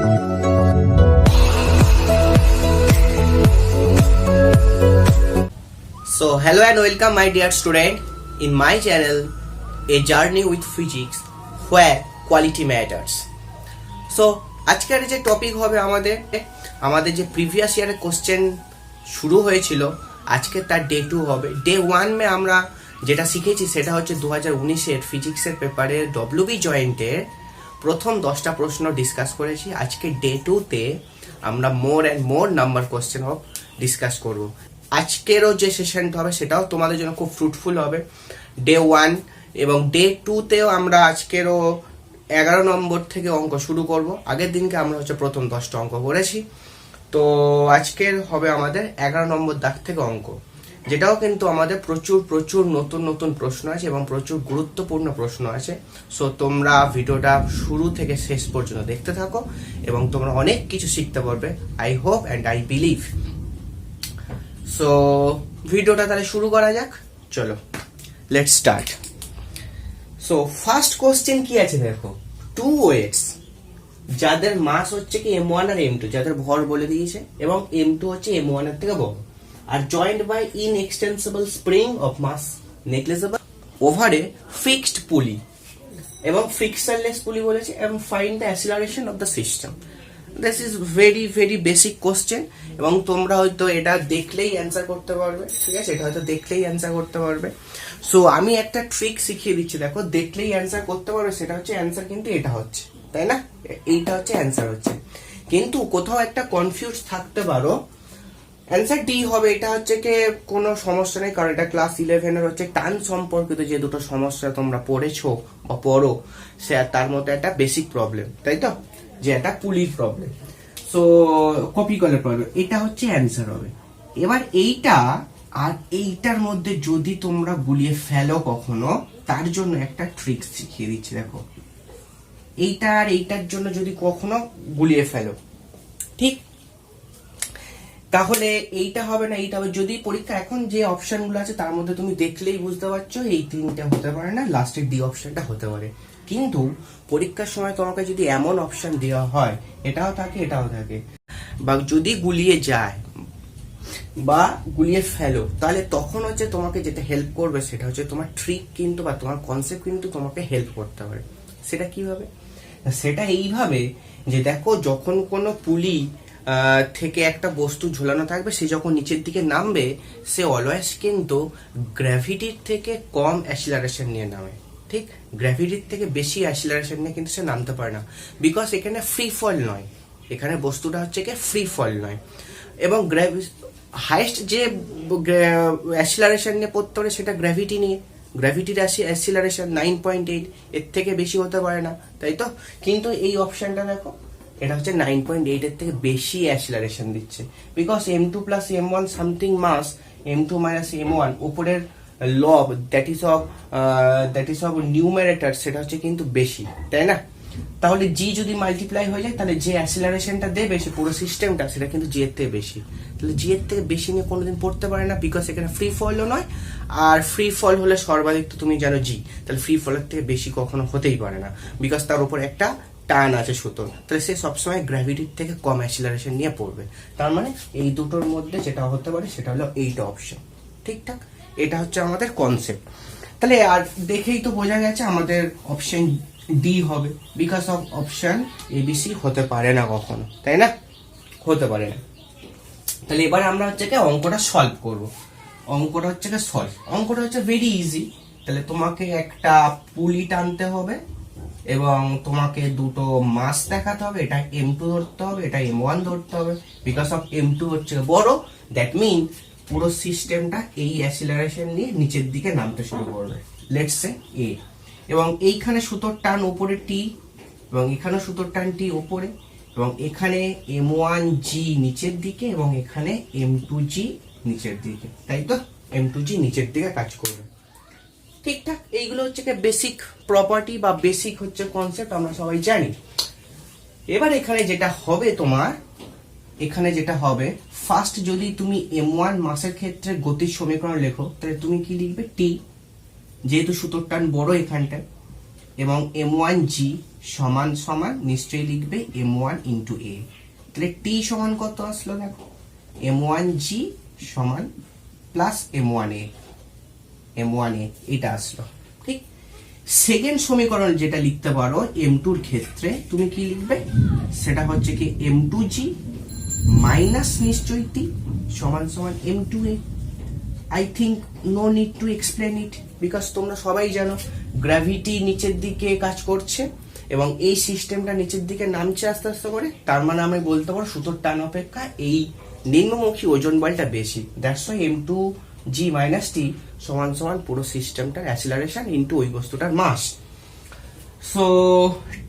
So hello and welcome my dear student in my channel A Journey with Physics where quality matters. So আজকের যে topic হবে আমাদের যে previous ইয়ারের question শুরু হয়েছিল আজকে তার ডে 2 হবে। ডে 1 মে আমরা যেটা শিখেছি সেটা হচ্ছে 2019-এর ফিজিক্সের পেপারে ডব্লিউবি জয়েন্টের প্রথম 10টা প্রশ্ন ডিসকাস করেছি। আজকে ডে 2-তে আমরা more and more number question discuss করব। আজকেরও যে সেশনটা হবে সেটাও তোমাদের জন্য খুব ফ্রুটফুল হবে। ডে 1 এবং ডে 2-তেও আমরা আজকেরও 11 নম্বর থেকে অঙ্ক শুরু করব। আগের দিনকে আমরা প্রথম 10টা অঙ্ক করেছি, তো আজকের হবে আমাদের 11 নম্বর দাগ থেকে অঙ্ক, যেটাও কিন্তু আমাদের প্রচুর নতুন নতুন প্রশ্ন আছে এবং প্রচুর গুরুত্বপূর্ণ প্রশ্ন আছে। সো তোমরা ভিডিওটা শুরু থেকে শেষ পর্যন্ত দেখতে থাকো এবং তোমরা অনেক কিছু শিখতে পারবে, I hope and I believe. So ভিডিওটা তাহলে শুরু করা যাক, চলো let's start. So first question কি আছে দেখো, টু ওয়েটস যাদের মাস হচ্ছে কি m1 আর m2, যাদের ভর বলে দিয়েছে এবং m2 হচ্ছে m1 এর থেকে বড়, আর joined by inextensible spring of mass negligible over a fixed pulley এবং ফ্রিকশনলেস পুলি বলেছে, এবং find the acceleration of the system. This is very basic question এবং তোমরা হয়তো এটা দেখলেই অ্যান্সার করতে পারবে, ঠিক আছে? এটা হয়তো দেখলেই অ্যান্সার করতে পারবে। সো আমি একটা ট্রিক শিখিয়ে দিচ্ছি, দেখো দেখলেই অ্যান্সার করতে পারবে, সেটা হচ্ছে অ্যান্সার কিন্তু এটা হচ্ছে, তাই না? এইটা হচ্ছে অ্যান্সার হচ্ছে, কিন্তু কোথাও একটা কনফিউজ থাকতে পারো, অ্যান্সার ডি হবে। এটা হচ্ছে কি কোনো সমস্যা নেই, কারণ এটা ক্লাস 11-এর হচ্ছে টান সম্পর্কিত যে দুটো সমস্যা তোমরা পড়েছো বা পড়ো, সে তার মধ্যে একটা বেসিক প্রবলেম, তাই তো, যে একটা পুলির প্রবলেম, সো কপি করার প্রবলেম, এটা হচ্ছে অ্যান্সার হবে। এবার এইটা আর এইটার মধ্যে যদি তোমরা গুলিয়ে ফেলো কখনো, তার জন্য একটা ট্রিক শিখিয়ে দিচ্ছি। দেখো এইটা আর এইটার জন্য যদি কখনো গুলিয়ে ফেলো, ঠিক, তাহলে এইটা হবে না, এইটা হবে। যদি পরীক্ষা এখন যে অপশন গুলো আছে তার মধ্যে তুমি দেখলেই বুঝতে পারছো এই তিনটা হতে পারে না, লাস্টের ডি অপশনটা হতে পারে। কিন্তু পরীক্ষার সময় তোমাকে যদি এমন অপশন দেওয়া হয়, এটাও থাকে এটাও থাকে, বা যদি গুলিয়ে যায় বা গুলিয়ে ফেলো, তাহলে তখন হচ্ছে তোমাকে যেটা হেল্প করবে সেটা হচ্ছে তোমার ট্রিক কিন্তু বা তোমার কনসেপ্ট কিন্তু তোমাকে হেল্প করতে পারে। সেটা কিভাবে? সেটা এইভাবে যে দেখো, যখন কোনো পুলি থেকে একটা বস্তু ঝোলানো থাকবে, সে যখন নিচের দিকে নামবে, সে অলওয়েজ কিন্তু গ্র্যাভিটির থেকে কম অ্যাসিলারেশন নিয়ে নামে, ঠিক? গ্র্যাভিটির থেকে বেশি অ্যাসিলারেশন নিয়ে কিন্তু সে নামতে পারে না, বিকজ এখানে ফ্রি ফল নয়, এখানে বস্তুটা হচ্ছে কি ফ্রি ফল নয়। এবং হাইস্ট যে অ্যাসিলারেশন নিয়ে পড়তে পারে সেটা গ্র্যাভিটি নিয়ে, গ্র্যাভিটির অ্যাসিলারেশন 9.8, এর থেকে বেশি হতে পারে না, তাই তো? কিন্তু এই অপশনটা দেখো, এটা হচ্ছে 9.8 এর থেকে বেশি অ্যাসিলারেশন দিচ্ছে, because m2 plus m1 something mass m2 minus m1 উপরের লব দ্যাট ইজ অফ নিউমারেটর, সেটা হচ্ছে কিন্তু বেশি, তাই না? তাহলে জি যদি মাল্টিপ্লাই হয়ে যায়, তাহলে যে অ্যাসিলারেশনটা দেবে সে পুরো সিস্টেমটা, সেটা কিন্তু জি এর থেকে বেশি। তাহলে জি এর থেকে বেশি নিয়ে কোনোদিন পড়তে পারে না, বিকজ এখানে ফ্রি ফলও নয়, আর ফ্রি ফল হলে সর্বাধিক তো তুমি জানো জি, তাহলে ফ্রি ফলের থেকে বেশি কখনো হতেই পারে না, বিকজ তার উপর একটা টান আছে সুতোর, তাহলে সে সবসময় গ্র্যাভিটির থেকে কম অ্যাসিলারেশন নিয়ে পড়বে। তার মানে এই দুটোর মধ্যে যেটা হতে পারে সেটা হলো এইটা অপশন, ঠিকঠাক? এটা হচ্ছে আমাদের কনসেপ্ট। তাহলে আর দেখেই তো বোঝা গেছে আমাদের অপশন ডি হবে, বিকজ অফ অপশন এবিসি হতে পারে না কখনো, তাই না? হতে পারে না। তাহলে এবার আমরা হচ্ছে কি অঙ্কটা সলভ করব। অঙ্কটা হচ্ছে ভেরি ইজি। তাহলে তোমাকে একটা পুলি টানতে হবে এবং তোমাকে দুটো মাস দেখাতে হবে, এটা m2 ধরতে হবে, এটা m1 ধরতে হবে, বিকজ অফ m2 হচ্ছে বড়, দ্যাট মিন পুরো সিস্টেমটা এই অ্যাসিলারেশন নিয়ে নিচের দিকে নামতে শুরু করবে, লেটস সে এ, এবং এইখানে সুতোর টান উপরে টি, এবং এখানে সুতোর টান টি উপরে, এবং এখানে m1g নিচের দিকে এবং এখানে m2g নিচের দিকে, তাই তো? m2g নিচের দিকে কাজ করবে, ঠিকঠাক? এইগুলো হচ্ছে বেসিক প্রপার্টি বা বেসিক হচ্ছে কনসেপ্ট, আমরা সবাই জানি। এবার এখানে যেটা হবে তোমার, এখানে যেটা হবে, ফার্স্ট যদি তুমি m1 মাসের ক্ষেত্রে গতির সমীকরণ লেখো, তাহলে তুমি কি লিখবে? টি, যেহেতু সুতোর টান বড় এখানটায়, এবং m1g সমান সমান নিশ্চয়ই লিখবে m1 ইন্টু a। তাহলে t সমান কত আসলো দেখো, m1g সমান প্লাস m1a, m1a এটা আসলো। ঠিক, সেকেন্ড সমীকরণ যেটা লিখতে পারো m2 এর ক্ষেত্রে তুমি কি লিখবে, সেটা হচ্ছে কি m2g মাইনাস নিশ্চয়ই t সমান সমান m2a। I think no need to explain it because তোমরা সবাই জানো গ্র্যাভিটি নিচের দিকে কাজ করছে এবং এই সিস্টেমটা নিচের দিকে নামছে আস্তে আস্তে করে, তার মানে আমি বলতে পারো সুতোর টান অপেক্ষা এই নিম্নমুখী ওজন বলটা বেশি। That's why m2g minus t সমান সমান পুরো সিস্টেমটার অ্যাসিলারেশন ইনটু ওই বস্তুটার মাস। সো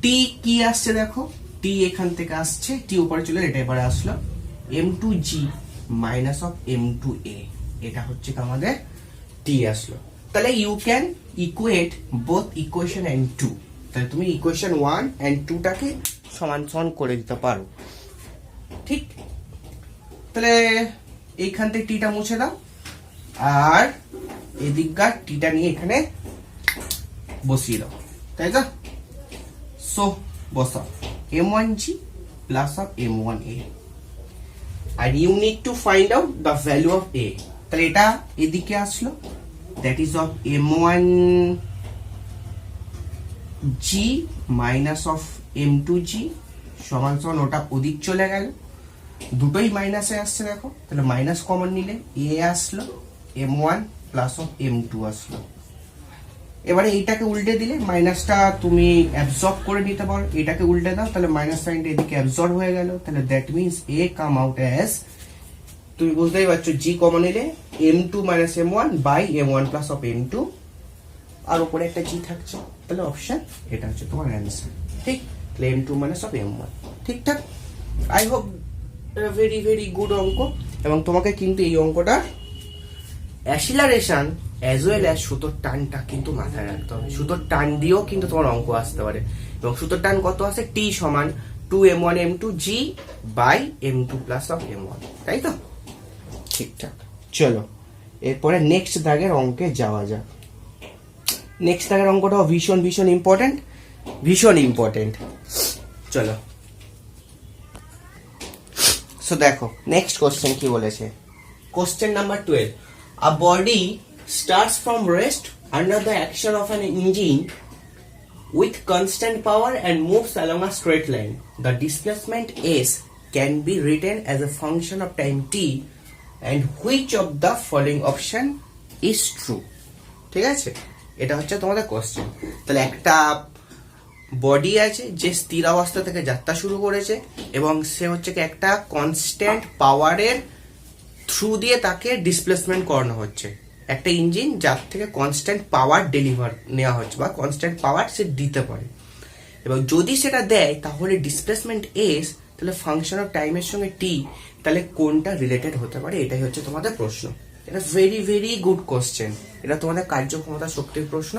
t কি আসছে দেখো, t এখান থেকে আসছে, t উপরে চলে এটা এবারে আসলো m2g মাইনাস অফ m2a, এটা হচ্ছে আমাদের t আসলো। তাহলে you can equate both equation and 2, তাহলে তুমি ইকুয়েশন 1 এন্ড 2 টাকে সমান সমান করে দিতে পারো। ঠিক, তাহলে এইখান থেকে টিটা মুছে দাও আর এদিককার টিটা নিয়ে এখানে বসিয়ে দাও, তাই তো? সো বসাও m1g plus of m1a and you need to find out the value of a। তাহলে এটা এদিকে আসলো, that is of m1g minus of m2g সমান সমান ওটা ওদিক চলে গেল, দুটোই মাইনাসে আসছে দেখো, তাহলে মাইনাস কমন নিলে a আসলো, m1 প্লাস অফ m2 আসলো। এবারে এইটাকে উল্টে দিলে মাইনাসটা তুমি অ্যাবজর্ব করে নিতে পারো, এটাকে উল্টে দাও তাহলে মাইনাস সাইনটা এদিকে অ্যাবজর্ব হয়ে গেল, তাহলে that means a come out as, তুমি বুঝতেই পারছো g কমন নিলে m2 minus m1 by m1 plus of m2 আর উপরে একটা g থাকছে, তাহলে অপশন এটা হচ্ছে তোমার অ্যান্সার। ঠিক, তাহলে m2 মাইনাস অফ m1 ঠিকঠাক। I hope very very good অঙ্ক, এবং তোমাকে কিন্তু এই অঙ্কটা অ্যাসিলারেশন অ্যাজ ওয়েল অ্যাজ সুতোর টানটা কিন্তু মাথায় রাখতে হবে। সুতোর টান দিয়েও কিন্তু তোমার অঙ্ক আসতে পারে, এবং সুতোর টান কত আছে, t সমান 2m1 m2g by m2 plus of m1, তাই তো? ঠিকঠাক, চলো এরপরে নেক্সট দাগের অঙ্কে যাওয়া যাক। নেক্সট দাগের অঙ্কটাও ভীষণ ভীষণ ইম্পর্টেন্ট, ভীষণ ইম্পর্টেন্ট। চলো, সো দেখো নেক্সট কোশ্চেন কি বলেছে, question number 12, a body starts from rest under the action of an engine with constant power and moves along a straight line. The displacement s can be written as a function of time t and which of the following option is true? ঠিক আছে, এটা হচ্ছে তোমাদের question. তাহলে একটা body আছে যে স্থির অবস্থা থেকে যাত্রা শুরু করেছে এবং সে হচ্ছে কি একটা কনস্ট্যান্ট পাওয়ারের থ্রু দিয়ে তাকে ডিসপ্লেসমেন্ট করানো হচ্ছে, একটা ইঞ্জিন যার থেকে কনস্ট্যান্ট পাওয়ার ডেলিভার নেওয়া হচ্ছে বা কনস্ট্যান্ট পাওয়ার সে দিতে পারে, এবং যদি সেটা দেয় তাহলে ডিসপ্লেসমেন্ট এস, তাহলে ফাংশন অফ টাইমের সঙ্গে টি, তাহলে কোনটা রিলেটেড হতে পারে, এটাই হচ্ছে তোমাদের প্রশ্ন। এটা ভেরি ভেরি গুড কোশ্চেন, এটা তোমাদের কার্যক্ষমতা শক্তির প্রশ্ন,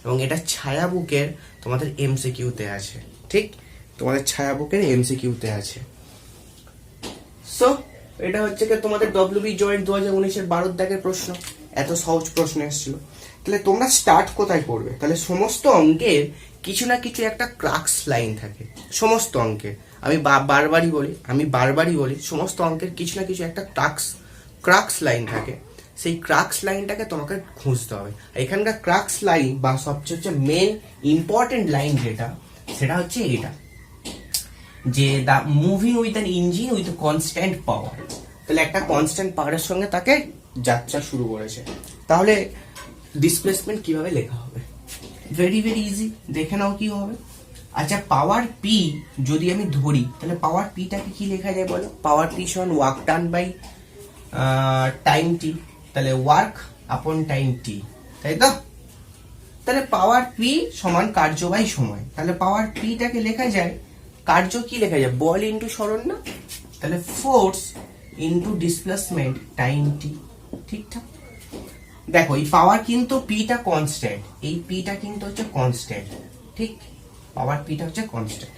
এবং এটা ছায়া বুকের তোমাদের এমসিকিউতে আছে। ঠিক, তোমাদের ছায়া বুকের এমসিকিউতে আছে। সো এটা হচ্ছে কি তোমাদের ডব্লিউবি জয়েন্ট 2019-এর 12 দাগের প্রশ্ন, এত সহজ প্রশ্ন এসেছিল। তাহলে তোমরা স্টার্ট কোথায় করবে, তাহলে সমস্ত অঙ্কের কিছু না কিছু একটা ক্রাক্স লাইন থাকে, সমস্ত অঙ্কের আমি বারবারই বলি সমস্ত অঙ্কের কিছু না কিছু একটা ক্রাক্স লাইন থাকে, সেই ক্রাক্স লাইনটাকে তোমাকে খুঁজতে হবে। এখানকার ক্রাক্স লাইন বা সবচেয়ে হচ্ছে মেন ইম্পর্টেন্ট লাইন যেটা, সেটা হচ্ছে এটা, যে the moving with an engine with constant power. তাহলে একটা কনস্ট্যান্ট পাওয়ারের সঙ্গে তাকে যাত্রা শুরু করেছে, তাহলে ডিসপ্লেসমেন্ট কিভাবে লেখা হবে, ভেরি ভেরি ইজি, দেখে নাও কি হবে। আচ্ছা, পাওয়ার পি যদি আমি ধরি, তাহলে পাওয়ার পিটাকে কি লেখা যায় বলো, পাওয়ার পি সমান ওয়ার্ক ডান বাই টাইম টি, তাহলে ওয়ার্ক আপন টাইম টি, তাই তো? তাহলে পাওয়ার পি সমান কার্য বাই সময়, তাহলে পাওয়ার পিটাকে লেখা যায়, কার্য কি লেখা যায়, বল ইন্টু সরণ না, তাহলে ফোর্স ইন্টু ডিসপ্লেসমেন্ট টাইম টি। ঠিকঠাক, দেখো এই পাওয়ার কিন্তু পিটা কনস্ট্যান্ট, এই পিটা কিন্তু হচ্ছে কনস্ট্যান্ট। ঠিক, পাওয়ার পিটা হচ্ছে কনস্ট্যান্ট,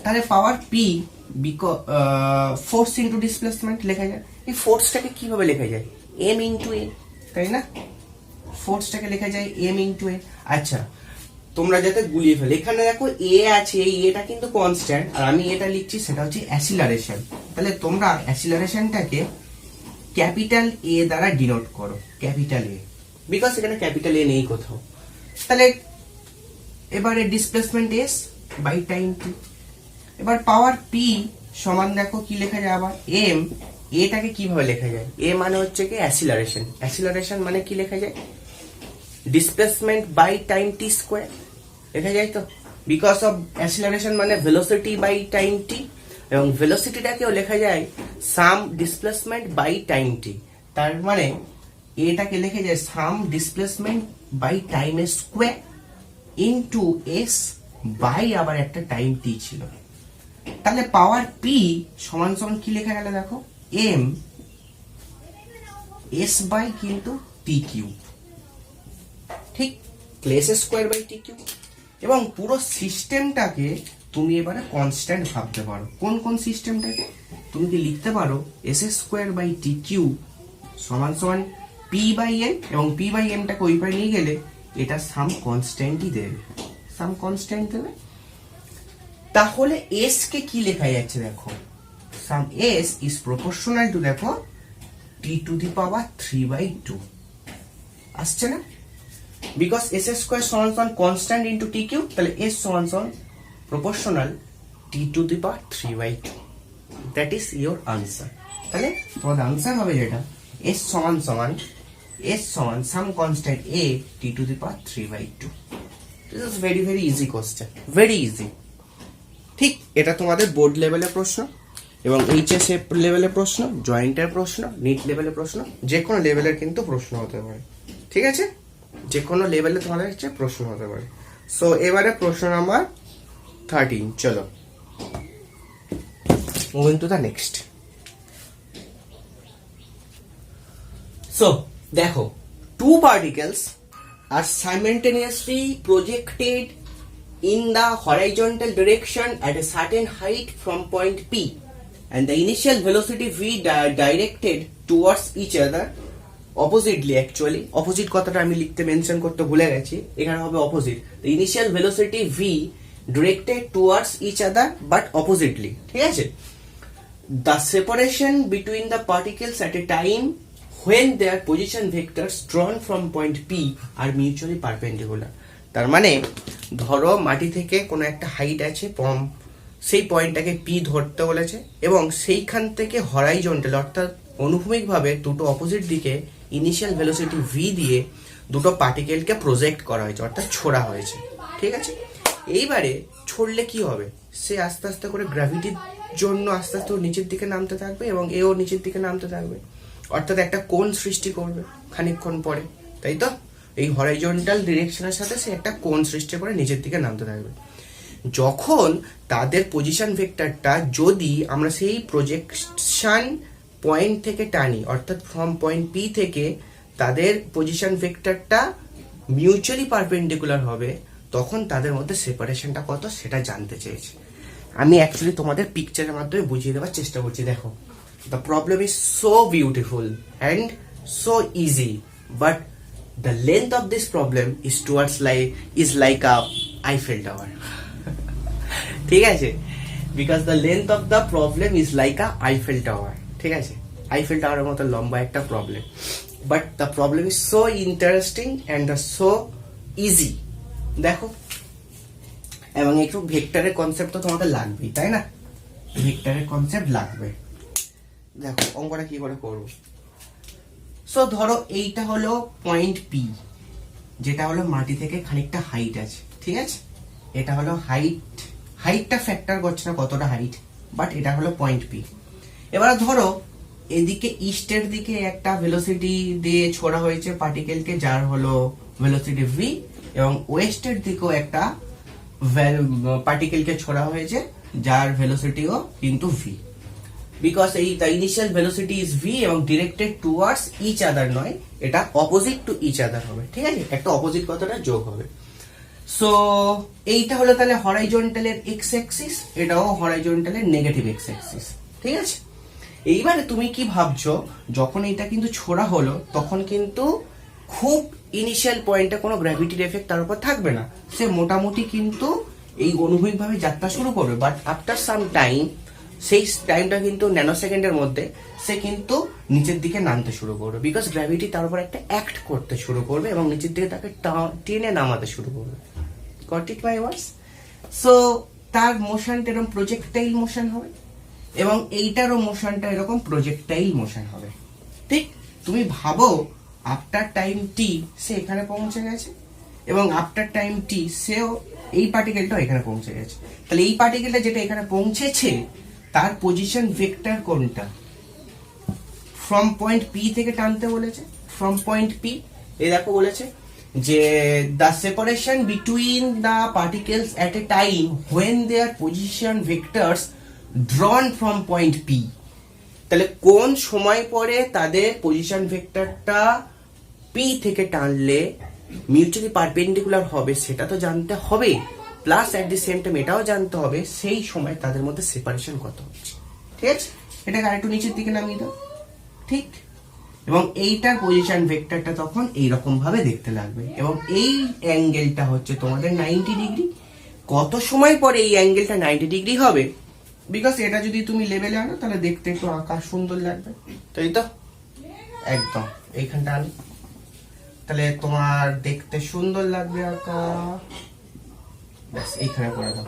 তাহলে পাওয়ার পি ফোর্স ইন্টু ডিসপ্লেসমেন্ট লেখা যায়। এই ফোর্সটাকে কিভাবে লেখা যায়, এম ইন্টু এ, তাই না? ফোর্সটাকে লেখা যায় এম ইন্টু এ। আচ্ছা, তোমরা যাতে গুলিয়ে ফেলে। এখানে দেখো এ আছে, এই এটা কিন্তু কনস্ট্যান্ট, আর আমি এটা লিখছি সেটা হচ্ছে অ্যাসিলারেশন। তাহলে তোমরা অ্যাসিলারেশনটাকে ক্যাপিটাল এ দ্বারা ডিনোট করো, ক্যাপিটাল এ, বিকজ এখানে ক্যাপিটাল এ নেই কোথাও। তাহলে এবারে ডিসপ্লেসমেন্ট এস বাই টাইম টি। এবার পাওয়ার পি সমান দেখো কি লেখা যায় আবার এম। এটাকে কিভাবে লেখা যায়? এ মানে হচ্ছে কি অ্যাসিলারেশন, অ্যাসিলারেশন মানে কি লেখা যায়? Displacement by time T square লেখা যায় তো, বিকজ অফ অ্যাসিলারেশন মানে ভেলোসিটি বাই টাইম টি, এবং ভেলোসিটিটাকেও লেখা যায় some displacement by time T. তার মানে এটাকে লেখা যায় some displacement by time square into S by আবার একটা টাইম টি ছিল। তাহলে পাওয়ার পি সমান সমান কি লেখা গেল দেখো এম এস বাই কিন্তু টি কিউব, ঠিক place square by T cube. এবং পুরো সিস্টেমটাকে তুমি এবারে কনস্ট্যান্ট ভাবতে পারো। কোন কোন সিস্টেমটাকে তুমি কি লিখতে পারো? S square by T cube সমান সমান পি বাই এম, এবং পি বাই এমটাকে ওই পারে নিয়ে গেলে এটা সাম কনস্ট্যান্টই দেবে, সাম কনস্ট্যান্ট দেবে। তাহলে এস কে কি লেখা যাচ্ছে দেখো, সাম এস ইজ প্রপোর্শনাল টু দেখো টি টু দি পাওয়ার 3/2 আসছে না, বিকজ এস স্কোয়ার সমান সমান কনস্ট্যান্ট ইন্টু টি কিউব। তাহলে এস সমান সমান proportional T to the power 3/2, that is your answer. তাহলে তোমাদের আনসার হবে যেটা এস সমান সমান some constant A T to the power 3/2। This is very very easy question, very easy. ঠিক, এটা তোমাদের বোর্ড লেভেলের প্রশ্ন এবং এইচএস লেভেলের প্রশ্ন, জয়েন্টের প্রশ্ন, নিট লেভেলের প্রশ্ন, যে কোনো লেভেলের কিন্তু প্রশ্ন হতে পারে। ঠিক আছে, যে কোনো লেভেলে তোমাদের হচ্ছে প্রশ্ন হতে পারে। সো এবারে প্রশ্ন নাম্বার 13, চলো moving to the next. So দেখো, two particles are simultaneously projected in the horizontal direction at a certain height from point P, and the initial velocity v directed towards each other oppositely. Actually opposite কথাটা আমি লিখতে mention করতে ভুলে গেছি, এখানে হবে opposite. the initial velocity v directed towards each other but oppositely, ঠিক আছে। the separation between the particles at a time when their position vectors drawn from point P are mutually perpendicular. তার মানে ধরো মাটি থেকে কোনো একটা হাইট আছে, সেই পয়েন্টটাকে পি ধরতে বলেছে, এবং সেইখান থেকে হরাইজন্টাল অর্থাৎ অনুভূমিকভাবে দুটো অপোজিট দিকে ইনিশিয়াল ভেলোসিটি ভি দিয়ে দুটো পার্টিকেলকে প্রজেক্ট করা হয়েছে, অর্থাৎ ছোড়া হয়েছে। ঠিক আছে, এইবারে ছড়লে কি হবে, সে আস্তে আস্তে করে গ্র্যাভিটির জন্য আস্তে আস্তে নিচের দিকে নামতে থাকবে এবং এও নিচের দিকে নামতে থাকবে, অর্থাৎ একটা কোণ সৃষ্টি করবে খানিকক্ষণ পরে, তাই তো। এই হরাইজন্টাল ডিরেকশনের সাথে সে একটা কোণ সৃষ্টি করে নিচের দিকে নামতে থাকবে। যখন তাদের পজিশন ভেক্টরটা যদি আমরা সেই প্রজেকশন পয়েন্ট থেকে টানি, অর্থাৎ ফ্রম পয়েন্ট পি থেকে তাদের পজিশন ভেক্টরটা মিউচুয়ালি পারপেন্ডিকুলার হবে, তখন তাদের মধ্যে সেপারেশনটা কত সেটা জানতে চেয়েছে। আমি অ্যাকচুয়ালি তোমাদের পিকচারের মাধ্যমে বুঝিয়ে দেওয়ার চেষ্টা করছি। দেখো, the problem is so beautiful and so easy, but the length of this problem is like a Eiffel Tower. ঠিক আছে, because the length of the problem is like a Eiffel Tower. ঠিক আছে, আইফেল টাওয়ারের মতো লম্বা একটা problem, but the problem is so interesting and so easy. দেখো, এবং একটু ভেক্টরের কনসেপ্ট তো তোমাদের লাগবেই, তাই না? ভেক্টরের কনসেপ্ট লাগবে। দেখো অঙ্কটা কি করে করবো। সো ধরো এইটা হলো পয়েন্ট পি, যেটা হলো মাটি থেকে খানিকটা হাইট আছে, ঠিক আছে। এটা হলো হাইটটা ফ্যাক্টর করছে না কতটা হাইট, বাট এটা হলো পয়েন্ট পি। এবার ধরো এদিকে ইস্টের দিকে একটা ভেলোসিটি দিয়ে ছোড়া হয়েছে পার্টিকেলকে, যার হলো ভেলোসিটি ভি, এবং ওয়েস্টের দিকেও একটা পার্টিকেলকে ছোড়া হয়েছে যার ভেলোসিটিও কিন্তু ভি, বিকজ এই the initial velocity is V এবং ডিরেক্টেড টুয়ার্ডস ইচ আদার নয়, এটা অপোজিট টু ইচ আদার হবে। ঠিক আছে, একটা অপোজিট কথাটা যোগ হবে। সো এইটা হলো তাহলে হরাইজন্টালের এক্স অ্যাক্সিস, এটাও হরাইজন্টালের নেগেটিভ এক্স অ্যাক্সিস। ঠিক আছে, এইবারে তুমি কি ভাবছো, যখন এটা কিন্তু ছোড়া হলো তখন কিন্তু খুব ইনিশিয়াল পয়েন্টে কোনো গ্র্যাভিটির এফেক্ট তার উপর থাকবে না, সে মোটামুটি কিন্তু এই অনুভূমিকভাবে যাত্রা শুরু করবে। বাট আফটার সাম টাইম, সেই টাইমটা কিন্তু ন্যানো সেকেন্ডের মধ্যে সে কিন্তু নিচের দিকে নামতে শুরু করবে, বিকজ গ্র্যাভিটি তার উপর একটা অ্যাক্ট করতে শুরু করবে এবং নিচের দিকে তাকে টেনে নামাতে শুরু করবে। Got it my words? So তার মোশনটা এরকম প্রজেক্টাইল মোশন হবে এবং এইটারও মোশনটা এরকম প্রজেক্টাইল মোশন হবে। ঠিক তুমি ভাবো আফটার টাইম টি সে এখানে পৌঁছে গেছে এবং আফটার টাইম টি সেও এই পার্টিকেলটাও এখানে পৌঁছে গেছে। তাহলে এই পার্টিকেলটা যেটা এখানে পৌঁছেছে তার পজিশন ভেক্টর কোনটা? ফ্রম পয়েন্ট পি থেকে টানতে বলেছে। ফ্রম পয়েন্ট পি এই দেখো বলেছে যে the separation between the particles at A time when there position vectors ড্রন from point P. তাহলে কোন সময় পরে তাদের পজিশন ভেক্টরটা পি থেকে টানলে মিউচুয়ালি পারপেন্ডিকুলার হবে সেটা তো জানতে হবে, plus at the same time এটাও জানতে হবে সেই সময় তাদের মধ্যে সেপারেশন কত হচ্ছে। ঠিক আছে, এটাকে আরেকটু নিচের দিকে নামিয়ে দাও। ঠিক, এবং এইটার পজিশন ভেক্টরটা তখন এইরকম ভাবে দেখতে লাগবে এবং এই অ্যাঙ্গেলটা হচ্ছে তোমাদের 90 ডিগ্রি। কত সময় পরে এই অ্যাঙ্গেলটা 90 ডিগ্রি হবে? বিকজ এটা যদি তুমি লেভেলে আনো তাহলে দেখতে একটু আকাশ সুন্দর লাগবে, তাই তো? একদম এইখানটা আনি, তাহলে তোমার দেখতে সুন্দর লাগবে আঁকা। ব্যাস এইখানে করে দাও।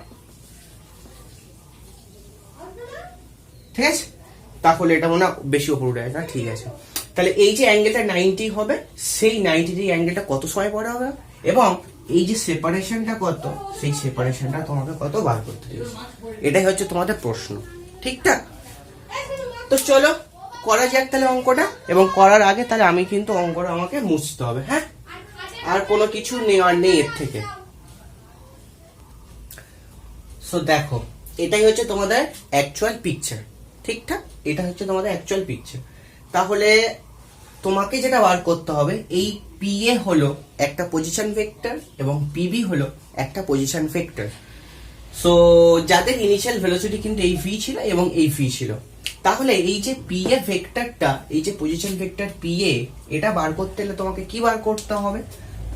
ঠিক আছে, তাহলে এটা মনে হয় বেশি উপর উঠে না। ঠিক আছে, তাহলে এই যে অ্যাঙ্গেলটা 90 হবে, সেই 90 ডিগ্রি অ্যাঙ্গেলটা কত সময় পরে হবে এবং এই যে সেপারেশনটা কত, সেই সেপারেশনটা তোমাকে কত বার করতে হবে, এটাই হচ্ছে তোমাদের প্রশ্ন। ঠিকঠাক? তো চলো করা যাক তাহলে অঙ্কটা, এবং করার আগে তাহলে আমি কিন্তু অঙ্কটা আমাকে মুছতে হবে। হ্যাঁ, আর কোনো কিছু নেওয়ার নেই এর থেকে। সো দেখো, এটাই হচ্ছে তোমাদের অ্যাকচুয়াল পিকচার। ঠিকঠাক, এটা হচ্ছে তোমাদের অ্যাকচুয়াল পিকচার। তাহলে তোমাকে যেটা বার করতে হবে, এই পিএ হলো একটা পজিশন ভেক্টর এবং পিবি হলো একটা পজিশন ভেক্টর। সো যাদের ইনিশিয়াল ভেলোসিটি কিন্তু এই ভি ছিল এবং এই ভি ছিল, তাহলে এই যে পিএ ভেক্টরটা, এই যে পজিশন ভেক্টর পিএ, এটা বার করতে হলে তোমাকে কি বার করতে হবে?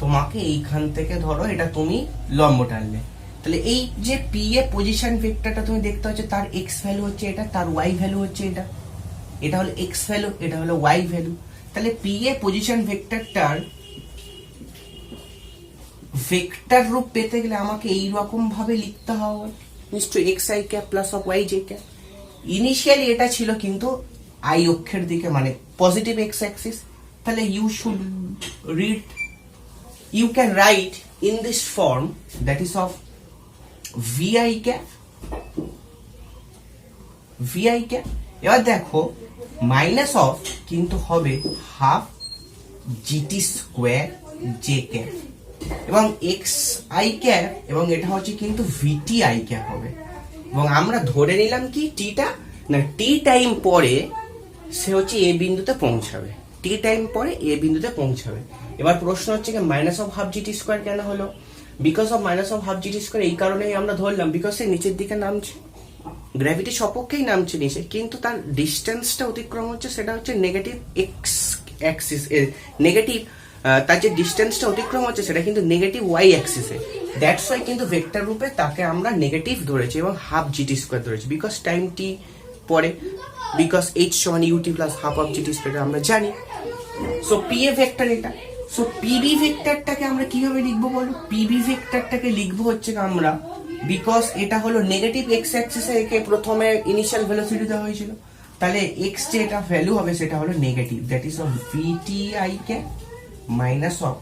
তোমাকে এইখান থেকে ধরো এটা তুমি লম্ব টানলে, তাহলে এই যে পিএ পজিশন ভেক্টরটা তুমি দেখতে হচ্ছে তার এক্স ভ্যালু হচ্ছে এটা, তার ওয়াই ভ্যালু হচ্ছে এটা। এটা হলো এক্স ভ্যালু, এটা হলো ওয়াই ভ্যালু। তাহলে পিএ পজিশন ভেক্টরটার ভেক্টর রূপ পেতে গেলে আমাকে এই রকম ভাবে লিখতে হবে নিশ্চয়ই, X I cap plus of Y J cap. Initially এটা ছিল কিন্তু আই অক্ষের দিকে, মানে পজিটিভ এক্স অ্যাক্সিস। তাহলে you should read, you can write in this form, that is of V I cap, V I cap. এবার দেখো minus of কিন্তু হবে half GT square J cap এবং এক্স আই ক্যাপ, এবং এটা হচ্ছে কিন্তু ভিটি আই ক্যাপ হবে। এবং আমরা ধরে নিলাম কি টিটা না, টি টাইম পরে সে হচ্ছে এ বিন্দুতে পৌঁছাবে, টি টাইম পরে এ বিন্দুতে পৌঁছাবে। এবার প্রশ্ন হচ্ছে কি minus of half GT square কেন হলো? Because of minus of half GT square এই কারণেই আমরা ধরলাম, বিকজ সে নিচের দিকে নামছে, গ্র্যাভিটি সপক্ষেই নামছে নিচে, কিন্তু তার ডিস্টেন্সটা অতিক্রম হচ্ছে, সেটা হচ্ছে নেগেটিভ এক্স অ্যাক্সিস এর নেগেটিভ, তার যে ডিস্টেন্সটা অতিক্রম হচ্ছে সেটা কিন্তু নেগেটিভ ওয়াই অ্যাক্সিসে। দ্যাটস ওয়াই কিন্তু ভেক্টর রূপে তাকে আমরা নেগেটিভ ধরেছি এবং হাফ জিটি স্কোয়ার ধরেছি, বিকজ টাইম টি পরে, বিকজ এইচ সমান UT plus half of GT square আমরা জানি। সো পি এ ভেক্টর এটা। সো পিবি ভেক্টরটাকে আমরা কিভাবে লিখবো বলো? পিবি ভেক্টরটাকে লিখবো হচ্ছে আমরা, বিকজ এটা হলো নেগেটিভ এক্স অ্যাক্সিসে একে প্রথমে ইনিশিয়াল ভেলোসিটি দেওয়া হয়েছিল, তাহলে এক্স যে এটা ভ্যালু হবে সেটা হলো negative, that is of VT I কে মাইনাস অফ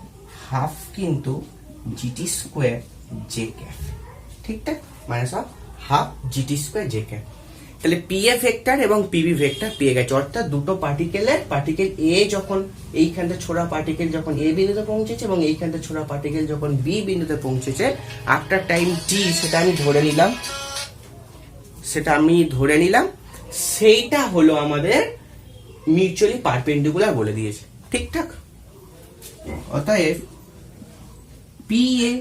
হাফ কিন্তু জিটি স্কোয়ার জে ক্যাপ। ঠিকঠাক, minus of half GT square J cap. তাহলে পিএ ভেক্টর এবং পিবি ভেক্টর পেয়ে গেছে, অর্থাৎ দুটো পার্টিকেলের, পার্টিকেল এ যখন এইখানটা ছোড়া পার্টিকেল যখন এ বিন্দুতে পৌঁছেছে এবং এইখানটা ছোড়া পার্টিকেল যখন বি বিন্দুতে পৌঁছেছে আফটার টাইম টি, সেটা আমি ধরে নিলাম, সেইটা হলো আমাদের মিউচুয়ালি পারপেন্ডিকুলার বলে দিয়েছে। ঠিকঠাক, অতএব পিএ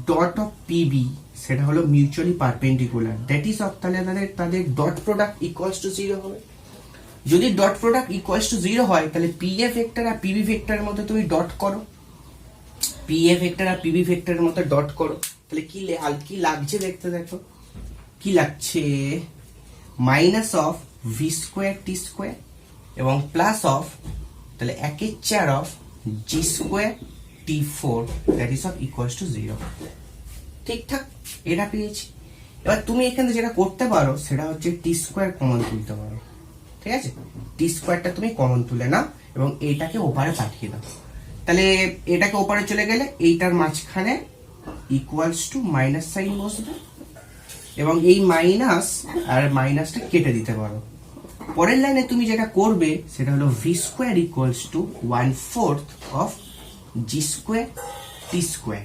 ডট অফ পিবি সেটা হলো mutually perpendicular, that is of, তাহলে তাদের ডট প্রোডাক্ট ইকুয়ালস টু 0 হবে। যদি ডট প্রোডাক্ট ইকুয়ালস টু 0 হয় তাহলে পিএ ভেক্টর আর পিবি ভেক্টরের মধ্যে তুমি ডট করো, পিএ ভেক্টর আর পিবি ভেক্টরের মতো ডট করো, তাহলে কি লাগছে দেখতে দেখো, কি লাগছে, minus of V square T square এবং প্লাস অফ, তাহলে 1/4 of G square T four that is of equals to 0। ঠিকঠাক, এটা পেয়েছি। এবার তুমি এখানে যেটা করতে পারো সেটা হচ্ছে টি স্কোয়ার কমন তুলতে পারো, ঠিক আছে, টি স্কোয়ারটা তুমি কমন তুলে নাও এবং এইটাকে ওপারে পাঠিয়ে দাও, তাহলে এটাকে ওপারে চলে গেলে এইটার মাঝখানে ইকুয়ালস টু মাইনাস সাইন বসবে এবং এই মাইনাস আর মাইনাসটা কেটে দিতে পারো। পরের লাইনে তুমি যেটা করবে সেটা হলো V square equals to 1/4 of G square T square.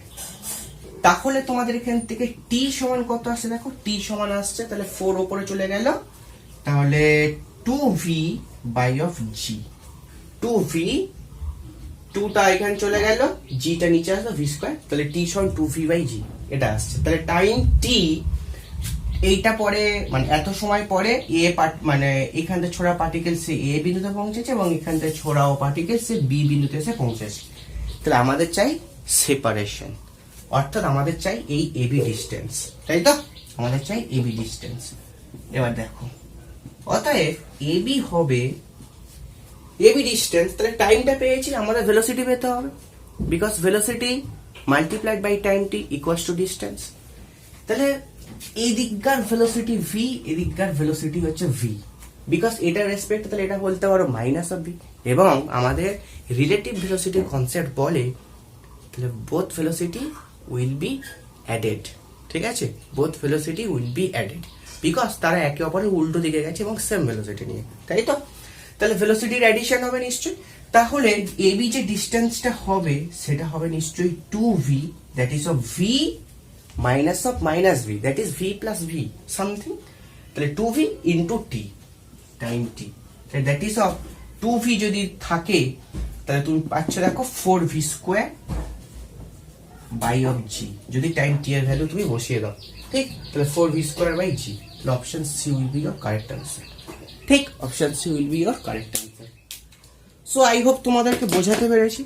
তাহলে তোমাদের এখান থেকে টি সমান কত আসছে দেখো, টি সমান আসছে, তাহলে 4 ওপরে চলে গেল, তাহলে 2v by of G, 2v, 2টা এখানে চলে গেল, জিটা নিচে আসলো ভি স্কোয়ার, তাহলে টি সমান 2v বাই জি, এটা আসছে। তাহলে টাইম টি এইটা পরে মানে এত সময় পরে মানে এখান থেকে ছোড়া পার্টিকেল সে এ বিন্দুতে পৌঁছেছে এবং এখান থেকে ছোড়াও পার্টিকেল সে বি বিন্দুতে এসে পৌঁছেছে। তাহলে আমাদের চাই সেপারেশন, অর্থাৎ আমাদের চাই এই এবি ডিস্টেন্স, তাই তো, আমাদের চাই এবি ডিস্টেন্স। এবার দেখো, অতএব এবি হবে এবি ডিস্টেন্স, তাহলে টাইমটা পেয়েছি, আমাদের ভেলোসিটি পেতে হবে, because velocity multiplied by time T equals to distance. তাহলে এই দিককার ভেলোসিটি ভি, এদিককার ভেলোসিটি হচ্ছে ভি, বিকজ এটার রেসপেক্ট, তাহলে এটা বলতে পারো মাইনাস অফ ভি, এবং আমাদের রিলেটিভ ভেলোসিটির কনসেপ্ট বলে তাহলে both velocity will be added, ঠিক আছে, both velocity will be added, because তারা একে অপরের উল্টো দিকে গেছে এবং সেম ভেলোসিটি নিয়ে, তাই তো। তাহলে ভেলোসিটির অ্যাডিশন হবে নিশ্চয়ই, তাহলে এবি যে ডিস্টেন্সটা হবে সেটা হবে নিশ্চয়ই 2v, that is of V minus of minus V, that is V plus V something, তাহলে 2v into tea time T, that is of 2v যদি থাকে তাহলে তুমি পাচ্ছ দেখো 4v স্কোয়ার বাই অফ জি, যদি টাইম টি এর ভ্যালু তুমি বসিয়ে দাও, ঠিক, তাহলে 4v square by G, option C will be your correct answer, ঠিক, option C will be your correct answer. So I hope তোমাদেরকে বোঝাতে পেরেছি,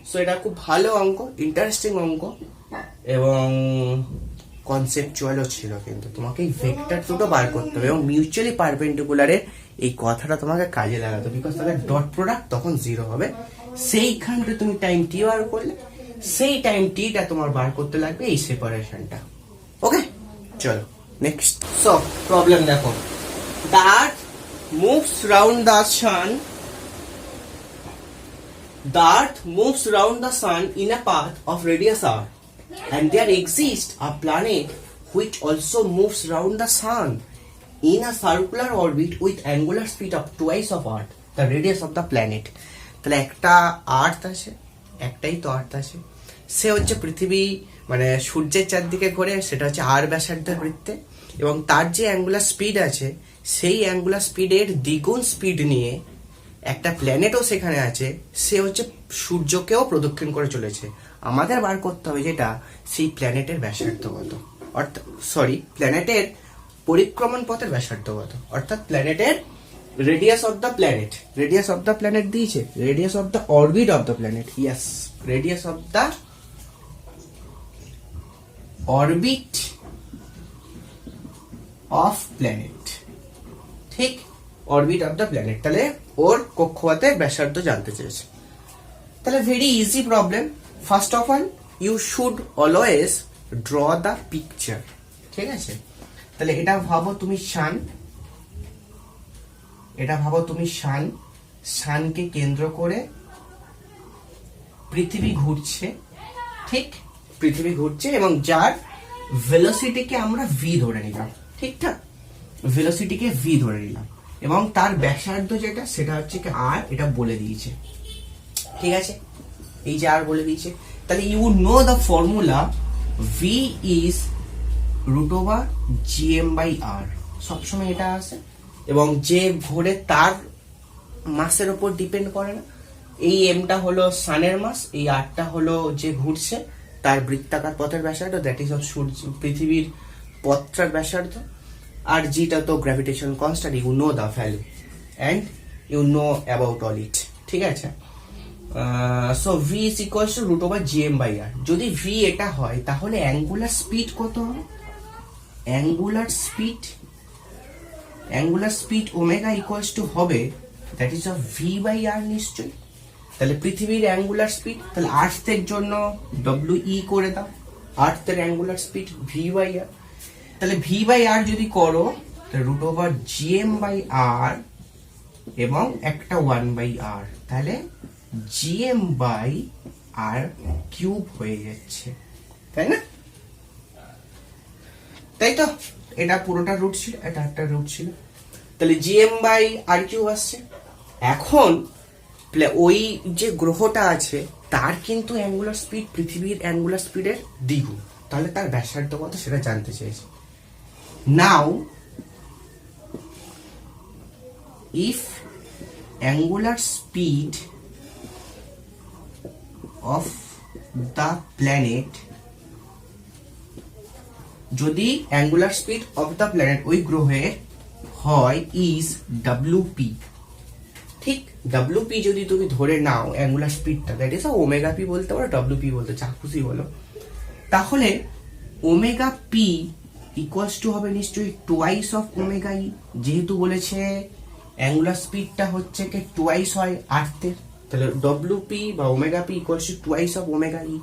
সো এটা খুব ভালো অঙ্ক, ইন্টারেস্টিং অঙ্ক এবং কনসেপচুয়ালও ছিল, কিন্তু তোমাকে এই ভেক্টর দুটো বার করতে হবে এবং মিউচুয়ালি পারপেন্ডিকুলারের এই কথাটা তোমাকে কাজে লাগাতে হবে, বিকজ তাদের ডট প্রোডাক্ট তখন 0 হবে, সেইখানটা তুমি টাইম টি বার করলে সেই টাইম টিটা তোমার বার করতে লাগবে এই সেপারেশনটা। ওকে, চলো নেক্সট। সো প্রবলেম দেখো, the earth moves round the sun, the earth moves round the sun in a path of radius r, and there exists a planet which also moves round the sun in a circular orbit with angular speed of twice of earth, the radius of the planet. তাহলে একটা আর্থ আছে, একটাই তো আর্থ আছে, সে হচ্ছে পৃথিবী মানে সূর্যের চারদিকে ঘোরে, সেটা হচ্ছে আর ব্যাসার্ধের বৃত্তে, এবং তার যে অ্যাঙ্গুলার স্পিড আছে সেই অ্যাঙ্গুলার স্পিডের দ্বিগুণ স্পিড নিয়ে একটা প্ল্যানেটও সেখানে আছে, সে হচ্ছে সূর্যকেও প্রদক্ষিণ করে চলেছে। আমাদের বার করতে হবে যেটা সেই প্ল্যানেটের ব্যাসার্ধ কত, অর্থাৎ প্ল্যানেটের পরিক্রমণ পথের ব্যাসার্ধ কত, অর্থাৎ প্ল্যানেটের রেডিয়াস অফ দ্য প্ল্যানেট দিয়েছে, radius of the orbit of the planet, yes, radius of the orbit of planet, ঠিক, অরবিট অফ দ্য প্ল্যানেট, তাহলে ওর কক্ষপথের ব্যাসার্ধ জানতে চেয়েছে। তাহলে very easy problem, first of all you should always draw the picture, ঠিক আছে। তাহলে এটা ভাবো তুমি সানকে কেন্দ্র করে পৃথিবী ঘুরছে, ঠিক, পৃথিবী ঘুরছে এবং যার ভেলোসিটিকে আমরা ভি ধরে নিলাম, ঠিকঠাক, ভেলোসিটিকে ভি ধরে নিলাম এবং তার ব্যাসার্ধ যেটা সেটা হচ্ছে কি আর, এটা বলে দিয়েছে, ঠিক আছে, এই যে আর বলে দিয়েছে। তাহলে you know the formula V is √gm/r, সবসময় এটা আছে, এবং যে ঘোরে তার মাসের উপর ডিপেন্ড করে না, এই এমটা হলো সানের মাস, এই আরটা হলো যে ঘুরছে তার বৃত্তাকার পথের ব্যাসার্ধ, দ্যাট ইজ অফ সূর্য পৃথিবীর পথটার ব্যাসার্ধ, আর জিটা তো gravitation constant, you know the value and you know about all it, ঠিক আছে। So V is equals to root over GM by R. যদি ভি এটা হয় তাহলে অ্যাঙ্গুলার স্পিড কত হবে? Angular speed omega equals to হবে that is of V by R নিশ্চয়ই। তাহলে পৃথিবীর অ্যাঙ্গুলার স্পিড, তাহলে আর্থের জন্য ডব্লিউ ই করে দাও, আর্থের angular speed V by R. তাহলে ভি বাই আর যদি করো রুট ওভার জিএম বাই আর এবং একটা 1 বাই আর, তাহলে জিএম বাই আর কিউব হয়ে যাচ্ছে, তাই না? তাই তো, এটা পুরোটা রুট ছিল, এটা একটা রুট ছিল, তাহলে জিএম বাই আর কিউব আসছে। এখন ওই যে গ্রহটা আছে তার কিন্তু অ্যাঙ্গুলার স্পিড পৃথিবীর অ্যাঙ্গুলার স্পিডের দ্বিগুণ, তাহলে তার ব্যাসার্ধ কত সেটা জানতে চাইছি। নাও if angular speed of the planet, যদি angular speed of the planet ওই গ্রহে হয় ইজ wp, ঠিক wp যদি তুমি ধরে নাও অ্যাঙ্গুলার স্পিডটা, দ্যাট ইজ ওমেগা পি বলতে পারো, wp বলতে যা খুশি বলো, তাহলে ওমেগা পি ইকুয়ালস টু হবে নিশ্চয়ই টুয়াইস অফ ওমেগা ই, যেহেতু বলেছে অ্যাঙ্গুলার স্পিডটা হচ্ছে কি টুয়াইস হয় আর্থের, তাহলে ডব্লিউপি বা omega P equals to twice of omega E.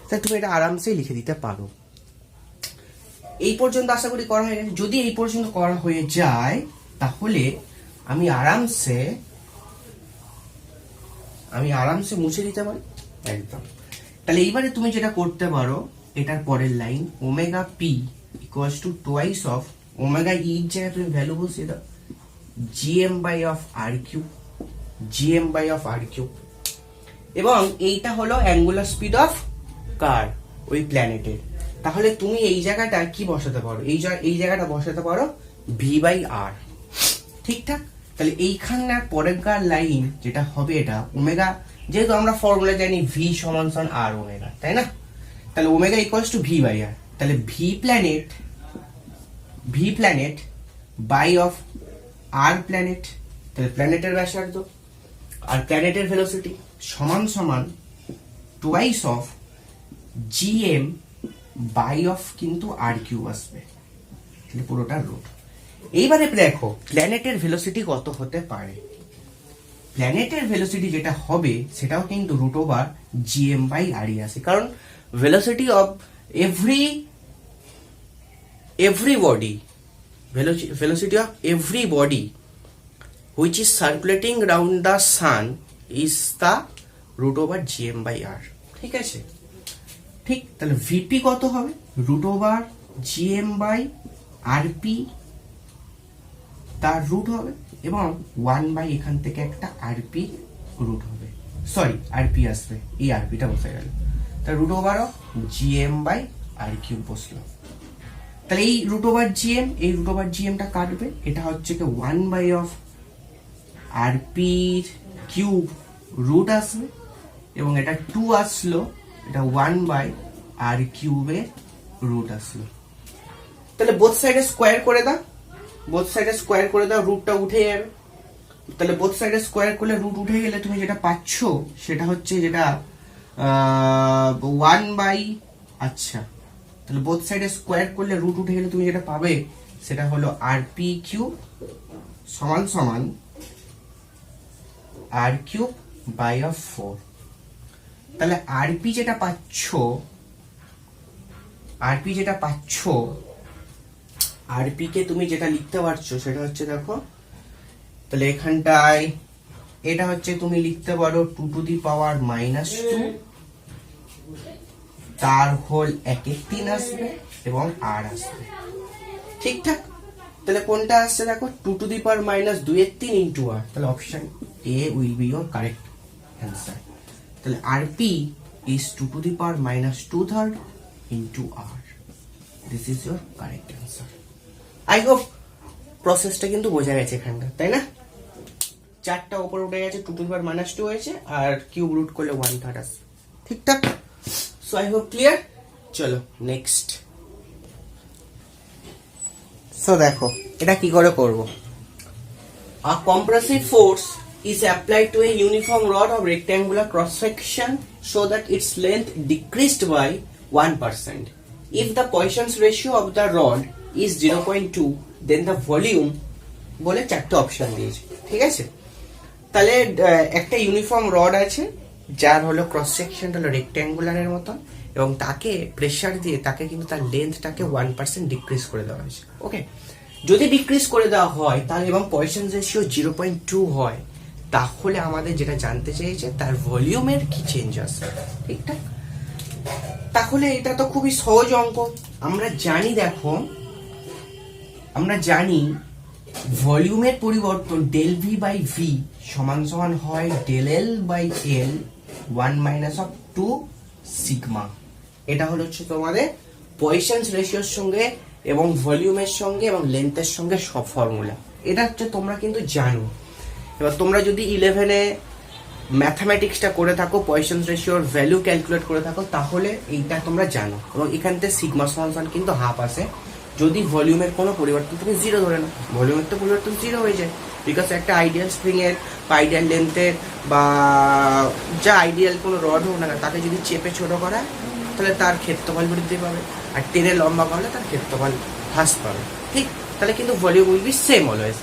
তাহলে তুমি এটা আরামসে লিখে দিতে পারো। এই পর্যন্ত আশা করি করা হয়ে গেছে। যদি এই পর্যন্ত করা হয়ে যায় তাহলে আমি আরামসে মুছে দিতে পারি একদম। তাহলে এইবারে তুমি যেটা করতে পারো, এটার পরের line omega P equals to twice of omega E এর জায়গায় তুমি ভ্যালু বসিয়ে দাও GM by of R cube, এবং এইটা হলো অ্যাঙ্গুলার স্পিড অফ কার, ওই প্ল্যানেটের। তাহলে তুমি এই জায়গাটা কি বসাতে পারো, এই জায়গাটা বসাতে পারো ভি বাই আর, ঠিকঠাক। তাহলে এইখানকার পরেরকার লাইন যেটা হবে এটা ওমেগা, যেহেতু আমরা ফর্মুলা জানি ভি সমান সমান আর ওমেগা, তাই না? তাহলে omega equals to V by R, তাহলে V planet by of R planet, তাহলে প্ল্যানেটের ব্যাসার্ধ আর প্ল্যানেটের ভেলোসিটি সমান সমান twice of GM by of কিন্তু আর কিউব আসবে, তাহলে পুরোটা রুট। এইবারে দেখো প্ল্যানেটের ভেলোসিটি কত হতে পারে। প্ল্যানেটের ভেলোসিটি যেটা হবে সেটাও কিন্তু রুট ওভার জিএম বাই আর ই আসে, কারণ velocity of velocity of every body which is circulating round the sun is the root over gm by r, ঠিক আছে? ঠিক, তাহলে ভিপি কত হবে? Root over GM by RP, তার রুট হবে, এবং 1 বাই এখান থেকে একটা আরপি রুট হবে, সরি আরপি আসবে, এই আরপিটা বসে গেল, তাহলে root over of GM by R cube বসলো। তাহলে এই রুট ওভার জিএমটা কাটবে, এটা হচ্ছে কি 1 by of RP cube root আসবে, এবং এটা 2 আসলো, এটা 1 বাই আর কিউবের রুট আসলো। তাহলে বোথ সাইডে স্কোয়ার করে দাও, রুটটা উঠে যাবে। তাহলে বোথ সাইডে স্কোয়ার করলে রুট উঠে গেলে তুমি যেটা পাচ্ছ সেটা হচ্ছে যেটা 1 বাই, আচ্ছা তাহলে বোথ সাইডে স্কোয়ার করলে রুট উঠে গেলে তুমি যেটা পাবে সেটা হলো আরপি কিউব সমান সমান আর কিউব বাই অফ 4। তাহলে আরপি যেটা পাচ্ছ আরপি কে তুমি যেটা লিখতে পারছো সেটা হচ্ছে, দেখো তাহলে এখানটায় এটা হচ্ছে তুমি লিখতে পারো 2 টু দি পাওয়ার -2, তার হোল 1/3 আসবে এবং আর আসবে, ঠিকঠাক। তাহলে কোনটা আসছে দেখো 2 to the power -2/3 into R, তাহলে option A will be your correct answer. তাহলে RP is 2 to the power -2/3 into R, this is your correct answer. I hope প্রসেসটা কিন্তু বোঝা গেছে এখানটা, তাই না? 4টা উপরে উঠে গেছে, 2 টু দি পাওয়ার -2 হয়েছে, আর কিউব রুট করলে 1/3 আসবে, ঠিকঠাক। So I hope clear. চলো নেক্সট। সো দেখো এটা কি করে করব। A compressive force is applied to a uniform rod of rectangular cross section so that its length decreased by 1%. If the Poisson's ratio of the rod is 0.2, then the volume বলে চারটে option দিয়েছে, ঠিক আছে? তাহলে একটা uniform rod আছে যার হলো ক্রস সেকশনটা হলো রেক্ট্যাঙ্গুলারের মতন, এবং তাকে প্রেসার দিয়ে তাকে কিন্তু তার লেন্থটাকে 1% ডিক্রিজ করে দেওয়া হয়েছে। ওকে, যদি ডিক্রিজ করে দেওয়া হয় তাহলে এবং পয়সন রেশিও 0.2 হয়, তাহলে আমাদের যেটা জানতে চেয়েছে তার ভলিউমের কি চেঞ্জ আসবে, ঠিকঠাক? তাহলে এটা তো খুবই সহজ অঙ্ক। আমরা জানি, দেখো আমরা জানি ভলিউমের পরিবর্তন ডেল ভি বাই ভি সমান সমান হয় ডেল এল বাই এল 1 - 2 σ। এটা হলো হচ্ছে তোমাদের পয়সনস রেশিওর সঙ্গে এবং ভলিউমের সঙ্গে এবং লেন্থের সঙ্গে সব ফর্মুলা। এটা হচ্ছে তোমরা কিন্তু জানো। এবার তোমরা যদি 11-এ ম্যাথামেটিক্সটা করে থাকো, পয়সনস রেশিওর ভ্যালু ক্যালকুলেট করে থাকো, তাহলে এইটা তোমরা জানো। এবং এখান থেকে সিগমা সমান কিন্তু হাফ আসে যদি ভলিউমের কোনো পরিবর্তন তুমি 0 ধরে নাও। ভলিউমের তো পরিবর্তন 0 হয়ে যায়, বিকজ একটা আইডিয়াল স্প্রিং এর বা আইডিয়াল লেন্থের বা যা আইডিয়াল কোনো রড হোক না, তাকে যদি চেপে ছোট করা তাহলে তার ক্ষেত্রফল বৃদ্ধি পাবে, আর টেনে লম্বা করলে তার ক্ষেত্রফল হ্রাস পাবে, ঠিক? তাহলে কিন্তু volume will be same always.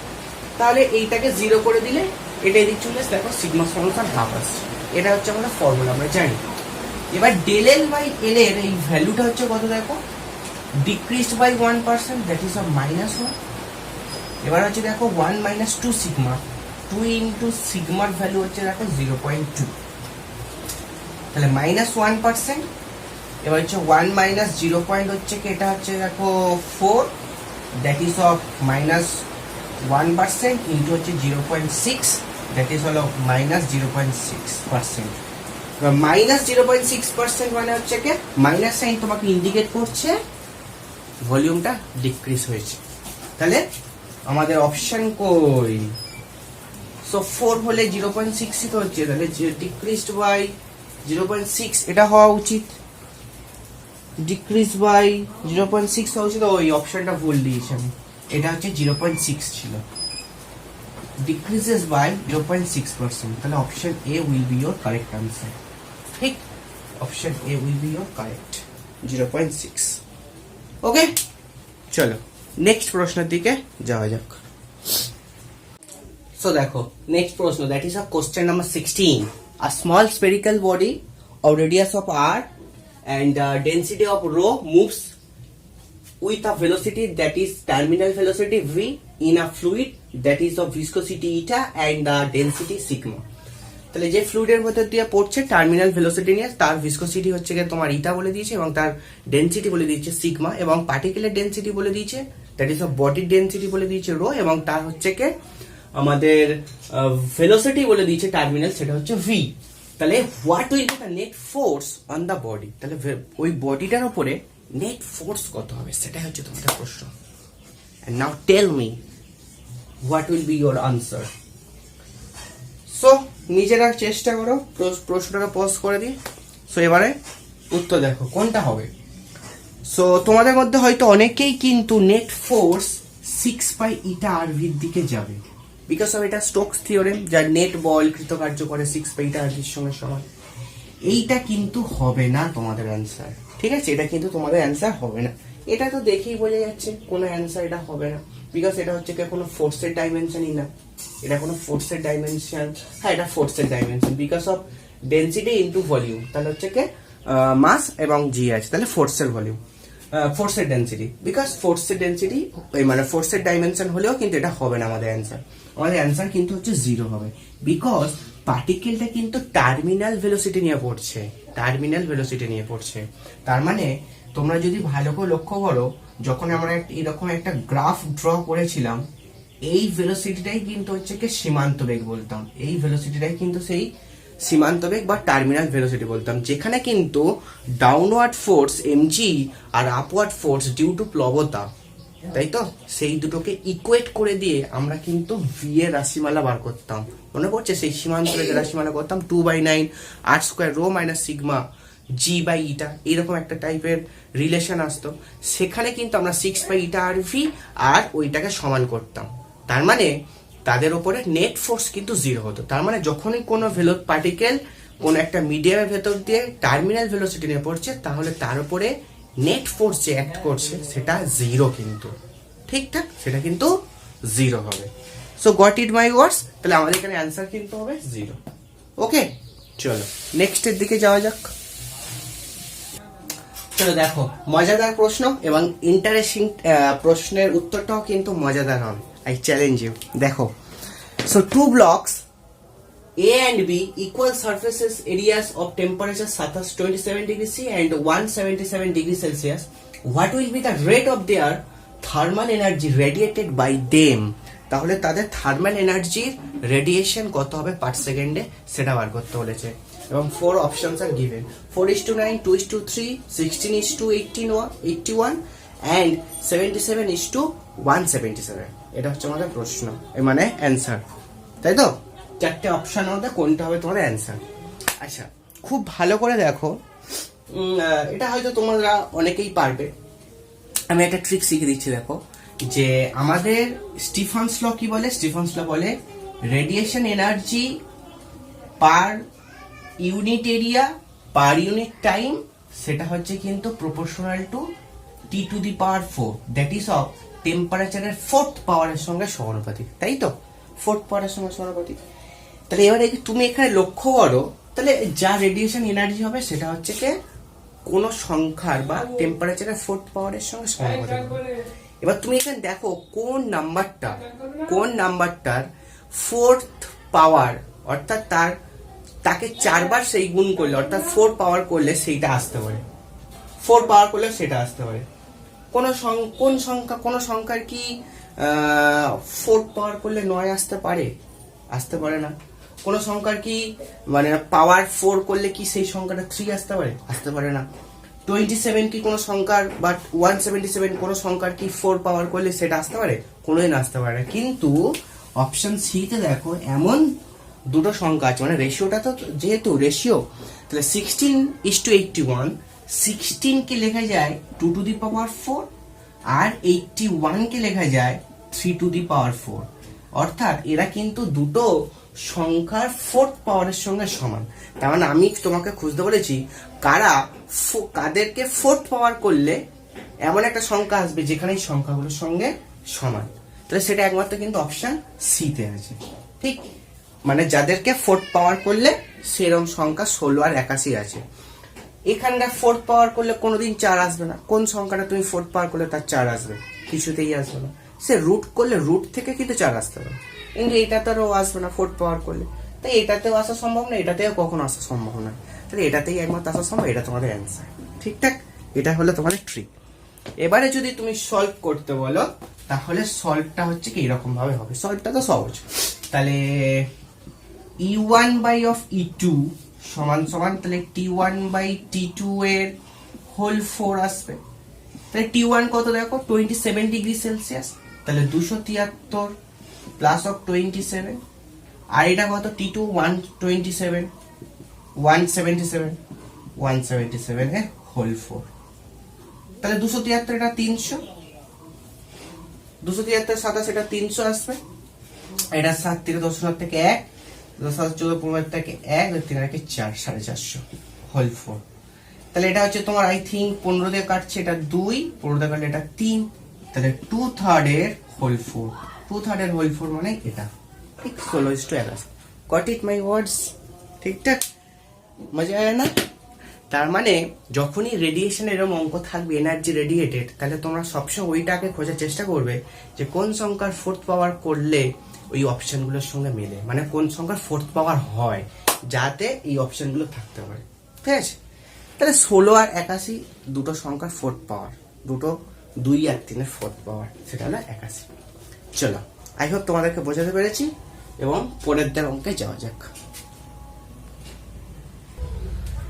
তাহলে এইটাকে 0 করে দিলে এটা এদিক চলে আসে, দেখো সিগমা সমান হাফ আসছে। এটা হচ্ছে আমাদের ফর্মুলা, আমরা জানি। এবার ডেল এল বাই এল এর এই ভ্যালুটা হচ্ছে কত, দেখো decreased by 1%, that is of -1। এবার হচ্ছে দেখো 1 - 2 σ, 2 ইন্টু সিগমার ভ্যালু হচ্ছে দেখো 0.2, তাহলে -1%। এবার হচ্ছে 1 - 0 পয়েন্ট হচ্ছে কি, এটা হচ্ছে দেখো 4, দ্যাট ইজ অফ -1% ইন্টু হচ্ছে 0.6, দ্যাট ইজ হলো -0.6%। -0.6% মানে হচ্ছে কি মাইনাস সাইন তোমাকে ইন্ডিকেট করছে ভলিউমটা ডিক্রিজ হয়েছে। তাহলে আমাদের অপশন কই? সো 4 হলে 0.6 তো হচ্ছে, তাহলে ডিক্রিজড বাই 0.6 এটা হওয়া উচিত, ডিক্রিজ বাই 0.6 হওয়া উচিত। ওই অপশনটা ভুল দিয়েছি আমি, এটা হচ্ছে 0.6 ছিল, ডিক্রিজেস বাই 0.6%। তাহলে option A will be your correct answer, ঠিক? Option A will be your correct, 0.6। Okay, চলো নেক্সট প্রশ্নের দিকে যাওয়া যাক। সো দেখো নেক্সট প্রশ্ন, that is a question number 16। A small spherical body of radius of r and density of rho moves with a velocity that is terminal velocity v in a fluid that is of viscosity eta and density sigma। তাহলে যে ফ্লুইডের ভেতর দিয়ে পড়ছে terminal velocity নিয়ে, তার viscosity হচ্ছে গিয়ে তোমার ইটা বলে দিয়েছে এবং তার ডেনসিটি বলে দিয়েছে সিগমা, এবং পার্টিকুলার ডেনসিটি বলে দিয়েছে দ্যাট ইজ অফ বডির ডেনসিটি বলে দিয়েছে রো, এবং তার হচ্ছে কি আমাদের ভেলোসিটি বলে দিয়েছে টার্মিনাল, সেটা হচ্ছে ভি। তাহলে what will be the net force on the body? তাহলে ওই বডিটার উপরে নেট ফোর্স কত হবে, সেটাই হচ্ছে তোমাদের প্রশ্ন। And now tell me what will be your answer. So নিজেরা চেষ্টা করো, প্রশ্নটাকে পজ করে দিই। সো এবারে উত্তর দেখো কোনটা হবে। সো তোমাদের মধ্যে হয়তো অনেকেই কিন্তু নেট ফোর্স 6π/r এর দিকে যাবে, বিকজ অফ এটা স্টোকস থিওরেম, যার নেট বল কৃতকার্য করে 6π/r এর সঙ্গে সমান। এইটা কিন্তু হবে না তোমাদের অ্যান্সার, ঠিক আছে? এটা কিন্তু তোমাদের অ্যান্সার হবে না। এটা তো দেখেই বোঝা যাচ্ছে কোনো অ্যান্সার এটা হবে না, বিকজ এটা হচ্ছে কি কোনো ফোর্সের ডাইমেনশনই না। এটা কোনো ফোর্সের ডাইমেনশন, হ্যাঁ এটা ফোর্সের dimension, because of density into volume. তাহলে হচ্ছে কি মাস এবং জি আছে, তাহলে ফোর্সের ভলিউম, ফোর্সের ডেনসিটি, বিকজ ফোর্সের ডেনসিটি মানে ফোর্সের ডাইমেনশন হলেও কিন্তু এটা হবে না আমাদের অ্যান্সার। আমাদের অ্যান্সার কিন্তু হচ্ছে 0 হবে, বিকজ পার্টিকেলটা কিন্তু টার্মিনাল ভেলোসিটি নিয়ে পড়ছে, টার্মিনাল ভেলোসিটি নিয়ে পড়ছে। তার মানে তোমরা যদি ভালো করে লক্ষ্য করো, যখন আমরা এরকম একটা গ্রাফ ড্র করেছিলাম, এই ভেলোসিটিটাই কিন্তু হচ্ছে কি সীমান্ত বেগ বলতাম, এই ভেলোসিটিটাই কিন্তু সেই সীমান্ত বেগ বা টার্মিনাল ভেলোসিটি বলতাম, যেখানে কিন্তু ডাউনওয়ার্ড ফোর্স এমজি আর আপওয়ার্ড ফোর্স ডিউ টু প্লবতা, তাই তো, সেই দুটোকে ইকুয়েট করে দিয়ে আমরা কিন্তু ভি এর রাশিমালা বার করতাম। মনে পড়ছে সেই সীমান্ত বেগের রাশিমালা করতাম 2/9 r² রো মাইনাস সিগমা g/ইটা, এরকম একটা টাইপের রিলেশন আসতো। সেখানে কিন্তু আমরা 6π/r v আর ওইটাকে সমান করতাম। তার মানে তাদের উপরে নেট ফোর্স কিন্তু জিরো হতো। তার মানে যখনই কোনো পার্টিকেল কোনো একটা মিডিয়ামের ভেতর দিয়ে টার্মিনাল ভেলোসিটি নিয়ে পড়ছে, তাহলে তার উপরে নেট ফোর্স যে অ্যাক্ট করছে সেটা জিরো কিন্তু, ঠিকঠাক, সেটা কিন্তু জিরো হবে। সো গট ইট মাই ওয়ার্ডস, তাহলে আমাদের এখানে অ্যান্সার কিন্তু হবে জিরো। ওকে, চলো নেক্সটের দিকে যাওয়া যাক। চলো দেখো, মজাদার প্রশ্ন এবং ইন্টারেস্টিং প্রশ্নের উত্তরটাও কিন্তু মজাদার হবে। I challenge you. দেখো, so two blocks A and B equal surfaces areas of temperature such as 27 degrees C and 177 degrees Celsius. What will be the rate of their thermal energy radiated by them? তাহলে তাদের thermal এনার্জির radiation কত হবে পার সেকেন্ডে সেটা বার করতে বলেছে, এবং 4 অপশনস আর গিভেন। 4:9, 2:3, 16:81 and 77:177। এটা হচ্ছে আমাদের প্রশ্ন, মানে অ্যান্সার, তাই তো? চারটে অপশন মধ্যে কোনটা হবে তোমাদের অ্যান্সার? আচ্ছা, খুব ভালো করে দেখো, এটা হয়তো তোমরা অনেকেই পারবে। আমি একটা ট্রিক শিখে দিচ্ছি। দেখো, যে আমাদের স্টিফানস ল কি বলে? স্টিফানস ল বলে radiation energy per unit area per unit time, সেটা হচ্ছে কিন্তু proportional to T⁴, that is of টেম্পারেচারের 4th পাওয়ারের সঙ্গে সমানুপাতিক, তাই তো? 4th পাওয়ারের সঙ্গে সমানুপাতিক। তাহলে এবারে তুমি এখানে লক্ষ্য করো, তাহলে যা রেডিয়েশন এনার্জি হবে সেটা হচ্ছে কি কোন সংখ্যার বা টেম্পারেচারের 4th পাওয়ারের সঙ্গে সমানুপাতিক। এবার তুমি এখানে দেখো কোন নাম্বারটার 4th পাওয়ার, অর্থাৎ তাকে 4 বার সেই গুণ করলে, অর্থাৎ 4 পাওয়ার করলে সেইটা আসতে পারে, 4 পাওয়ার করলে সেটা আসতে পারে। কোন সংখ্যার কি 4 পাওয়ার করলে 9 আসতে পারে? আসতে পারে না। কোন সংখ্যার কি মানে পাওয়ার 4 করলে কি সেই সংখ্যাটা 3 আসতে পারে? আসতে পারে না। 27 কি কোন সংখ্যার, বাট 177 কোন সংখ্যার কি 4 পাওয়ার করলে সেটা আসতে পারে? কোনোদিন আসতে পারে না। কিন্তু অপশন সি তে দেখো এমন দুটো সংখ্যা আছে, মানে রেশিওটা তো যেহেতু রেশিও, তাহলে 16:81, 16 কে লেখা যায় 2⁴ আর 81 কে লেখা যায় 3⁴। অর্থাৎ এরা কিন্তু দুটো সংখ্যার 4th পাওয়ারের সঙ্গে সমান। তার মানে আমি তোমাকে খুঁজতে বলেছি কাদেরকে 4th পাওয়ার করলে এমন একটা সংখ্যা আসবে যেখানে এই সংখ্যাগুলোর সঙ্গে সমান। তাহলে সেটা একমাত্র কিন্তু অপশন সি তে আছে, ঠিক? মানে যাদেরকে 4th পাওয়ার করলে সেরকম সংখ্যা 16 আর 81 আছে। এখানকার 4th পাওয়ার করলে কোনোদিন 4 আসবে না। কোন সংখ্যাটা তুমি 4th পাওয়ার করলে তার 4 আসবে? কিছুতেই আসবে না। সে রুট করলে রুট থেকে কিন্তু 4 আসতে পারে, কিন্তু এটাতেও আসবে না 4th পাওয়ার করলে। তাই এটাতেও আসা সম্ভব না, এটাতেও কখনো আসা সম্ভব না। তাহলে এটাতেই একমাত্র আসা সম্ভব। এটা তোমাদের অ্যান্সার, ঠিকঠাক? এটা হলো তোমাদের ট্রিক। এবারে যদি তুমি সলভ করতে বলো, তাহলে সলভটা হচ্ছে কি এরকম ভাবে হবে। সলভটা তো সহজ। তাহলে E1/E2 সমান সমান, তাহলে T1/T2 এর হোল 4 আসবে। তাহলে T1 কত দেখো, 27 ডিগ্রি সেলসিয়াস, তাহলে 273 প্লাস অফ 27। আর এটা কত, T2 177 এর হোল 4, তাহলে 273, এটা 300, 273 27 এটা 300 আসবে। এটা 7 থেকে 10 থেকে 1, 10 14 15 থেকে 1, 3 থেকে 4, 450 হোল 4। তাহলে এটা হচ্ছে তোমার আই থিঙ্ক 15 দিয়ে কাটছে, এটা 2, 15 দিয়ে কাটলে এটা 3, তাহলে 2/3 এর হোল 4, 2/3 এর হোল 4 মানে এটা, ঠিক? 16:81। গট ইট মাই ওয়ার্ডস? ঠিকঠাক? মজা আয় না? তার মানে যখনই রেডিয়েশন এরকম অঙ্ক থাকবে, এনার্জি রেডিয়েটেড, তাহলে তোমরা সবসময় ওইটাকে খোঁজার চেষ্টা করবে যে কোন সংখ্যার 4th পাওয়ার করলে ওই অপশনগুলোর সঙ্গে মেলে, মানে কোন সংখ্যার 4th পাওয়ার হয়, যাতে এই অপশনগুলো থাকতে পারে, ঠিক আছে? তাহলে 16 আর 81 দুটো সংখ্যার 4th পাওয়ার, দুটো 2 আর 3 এর 4th পাওয়ার, সেটা হলো 81। চলো, আই হোপ তোমাদেরকে বোঝাতে পেরেছি, এবং পরের দিন অঙ্কে যাওয়া যাক।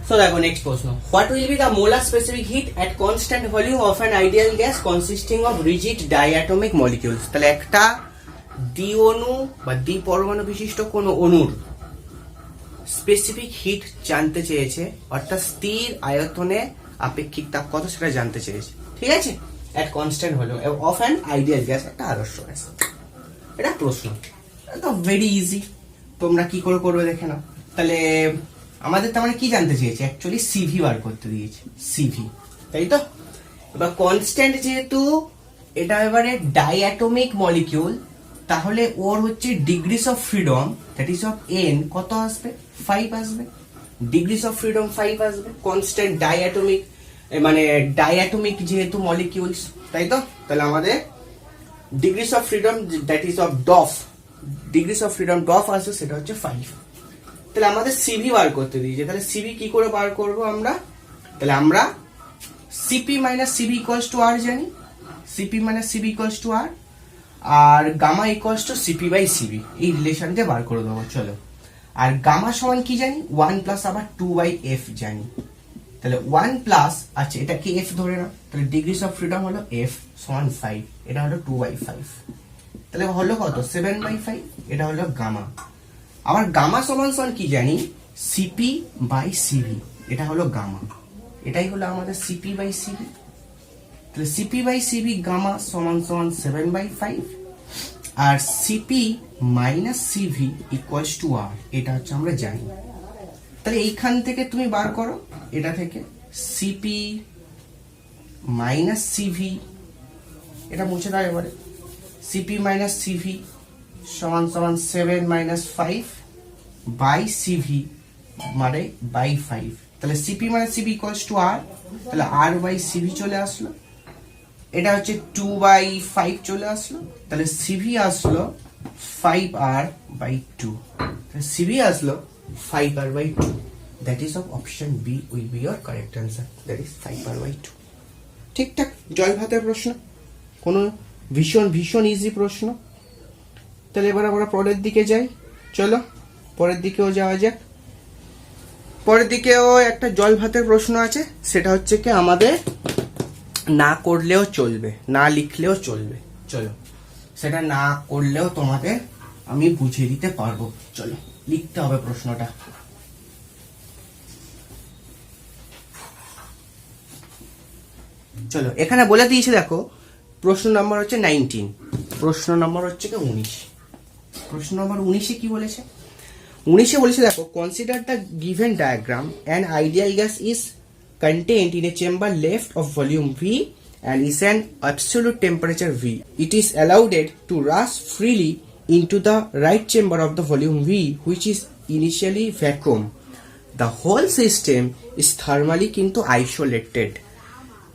So দেখো নেক্সট প্রশ্ন, what will be the molar specific heat at constant volume of an ideal gas consisting of rigid diatomic molecules? তাহলে একটা দ্বিঅণু বা দ্বিপরমাণু বিশিষ্ট কোন অণুর স্পেসিফিক হিট জানতে চেয়েছে, অর্থাৎ স্থির আয়তনে আপেক্ষিক তাপ কত সেটা জানতে চেয়েছে, ঠিক আছে? at constant volume of an ideal gas, একটা আদর্শ গ্যাস। এটা প্রশ্ন, তো ভেরি ইজি, তোমরা কি করে করবে দেখে নাও। তাহলে আমাদের তার মানে কি জানতে চেয়েছে, অ্যাকচুয়ালি সিভি বার করতে দিয়েছে, সিভি, তাই তো। এবার কনস্ট্যান্ট যেহেতু এটা এবারে ডাইঅ্যাটমিক মলিকিউল, তাহলে ওর হচ্ছে degrees of freedom that is of N কত আসবে, 5 আসবে। ডিগ্রিস অফ ফ্রিডম 5 আসবে, কনস্ট্যান্ট ডাইঅ্যাটমিক, মানে ডাইঅ্যাটমিক যেহেতু মলিকিউলস, তাই তো। তাহলে আমাদের degrees of freedom that is of dof, degrees of freedom dof আসবে, সেটা হচ্ছে 5। তাহলে আমাদের সিভি বার করতে দিয়েছে, তাহলে সিভি কি করে বার করব আমরা, তাহলে আমরা CP minus CV equals to R জানি, CP minus CV equals to R, আর gamma equals to CP by CV, এই রিলেশনটা বার করে দেবো, চলো। আর গামা সমান কি জানি, 1 প্লাস আবার 2 বাই এফ জানি। তাহলে 1 প্লাস, আচ্ছা এটাকে এফ ধরে নাও, তাহলে ডিগ্রিস অফ ফ্রিডম হলো এফ সমান 5, এটা হলো 2 বাই 5, তাহলে হলো কত 7 বাই 5, এটা হলো গামা। আবার গামা সমান সমান কি জানি, সিপি বাই সিভি, এটা হলো গামা, এটাই হলো আমাদের সিপি বাই সিভি। তাহলে সিপি বাই সিভি গামা সমান সমান 7 বাই 5, আর CP minus CV equals to R, এটা হচ্ছে আমরা জানি। তাহলে এইখান থেকে তুমি বার করো, এটা থেকে সিপি মাইনাস সিভি, এটা মুছে দাও এবারে, সিপি মাইনাস সিভি সমান সমান 7 মাইনাস 5 বাই সিভি মানে বাই 5। তাহলে CP minus CV equals to R, তাহলে আর বাই সিভি চলে আসলো, এটা হচ্ছে 2 বাই 5 চলে আসলো, তাহলে সিভি আসলো 5 আর বাই 2, সিভি আসলো 5 R by 2, that is of option B will be your correct answer, that is 5 R by 2। ঠিকঠাক, জল ভাতের প্রশ্ন, কোনো ভীষণ ভীষণ ইজি প্রশ্ন। তাহলে এবার আমরা পরের দিকে যাই, চলো পরের দিকেও যাওয়া যাক। পরের দিকেও একটা জল ভাতের প্রশ্ন আছে, সেটা হচ্ছে কি আমাদের না করলেও চলবে, না লিখলেও চলবে, চলো সেটা না করলেও তোমাদের আমি বুঝিয়ে দিতে পারবো। চলো লিখতে হবে প্রশ্নটা। চলো এখানে বলে দিয়েছে, দেখো প্রশ্ন নম্বর হচ্ছে 19, প্রশ্ন নম্বর হচ্ছে কি 19। প্রশ্ন নম্বর 19 কি বলেছে, 19 বলেছে দেখো, consider the given diagram, an ideal gas is contained in a chamber left of volume V and is an absolute temperature V. It is allowed to rush freely into the right chamber of the volume V, which is initially vacuum. The whole system is thermally কিন্তু isolated.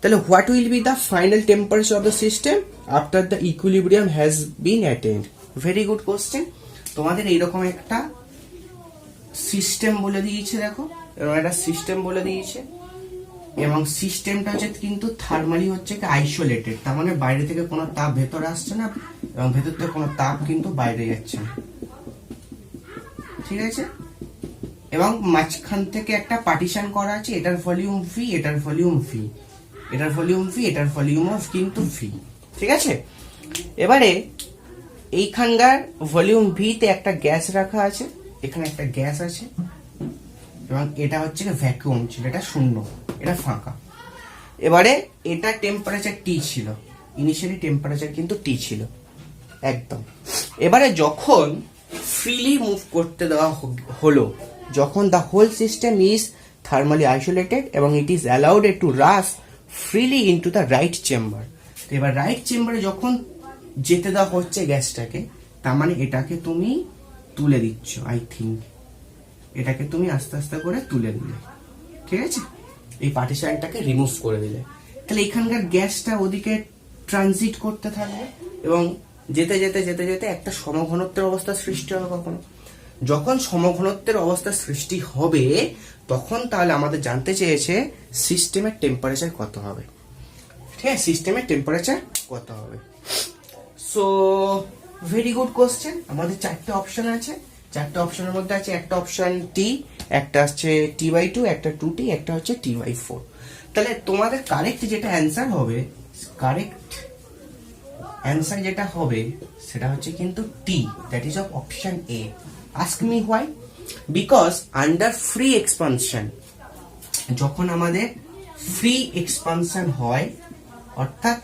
তাহলে what will be the final temperature of the system after the equilibrium has been attained? Very good question. তোমাদের এইরকম একটা system বলে দিয়েছে, দেখো এরকম একটা সিস্টেম বলে দিয়েছে, এবং সিস্টেমটা হচ্ছে কিন্তু থার্মালি হচ্ছে কি আইসোলেটেড, তার মানে বাইরে থেকে কোনো তাপ ভেতরে আসছে না, এবং ভেতর থেকে কোনো তাপ কিন্তু বাইরে যাচ্ছে না, ঠিক আছে। এবং মাঝখান থেকে একটা পার্টিশন করা আছে, এটার ভলিউম ভি, এটার ভলিউম ভি, এটার ভলিউম ভি, এটার ভলিউম অফ কিন্তু ভি, ঠিক আছে। এবারে এইখানকার ভলিউম ভি তে একটা গ্যাস রাখা আছে, এখানে একটা গ্যাস আছে, এবং এটা হচ্ছে ভ্যাকুয়াম ছিল, এটা শূন্য, এটা ফাঁকা। এবারে এটা টেম্পারেচার টি ছিল, ইনিশিয়ালি টেম্পারেচার কিন্তু টি ছিল একদম। এবারে যখন ফ্রিলি মুভ করতে দেওয়া হলো, যখন the whole system is thermally isolated এবং it is allowed to rush freely into the right chamber. এবার রাইট চেম্বারে যখন যেতে দেওয়া হচ্ছে গ্যাসটাকে, তার মানে এটাকে তুমি তুলে দিচ্ছ, আই থিঙ্ক এটাকে তুমি আস্তে আস্তে করে তুলে দিলে, ঠিক আছে, এই পার্টিশনটাকে রিমুভ করে দিলে। তাহলে এখানকার গ্যাসটা ওদিকে ট্রানজিট করতে থাকবে, এবং যেতে যেতে যেতে যেতে একটা সমঘনত্বের অবস্থা সৃষ্টি হবে। কখনো যখন সমঘনত্বের অবস্থা সৃষ্টি হবে, তখন তাহলে আমাদের জানতে চেয়েছে সিস্টেমের টেম্পারেচার কত হবে, ঠিক আছে, সিস্টেমের টেম্পারেচার কত হবে। So very good question. আমাদের চারটে অপশন আছে, চারটে অপশনের মধ্যে আছে একটা অপশন টি, একটা হচ্ছে টি বাই 2, একটা 2T, একটা হচ্ছে টি বাই 4। তাহলে তোমাদের কারেক্ট যেটা অ্যান্সার হবে, কারেক্ট অ্যান্সার যেটা হবে সেটা হচ্ছে কিন্তু T, that is of option A. Ask me why? Because under free expansion, যখন আমাদের ফ্রি এক্সপানশন হয়, অর্থাৎ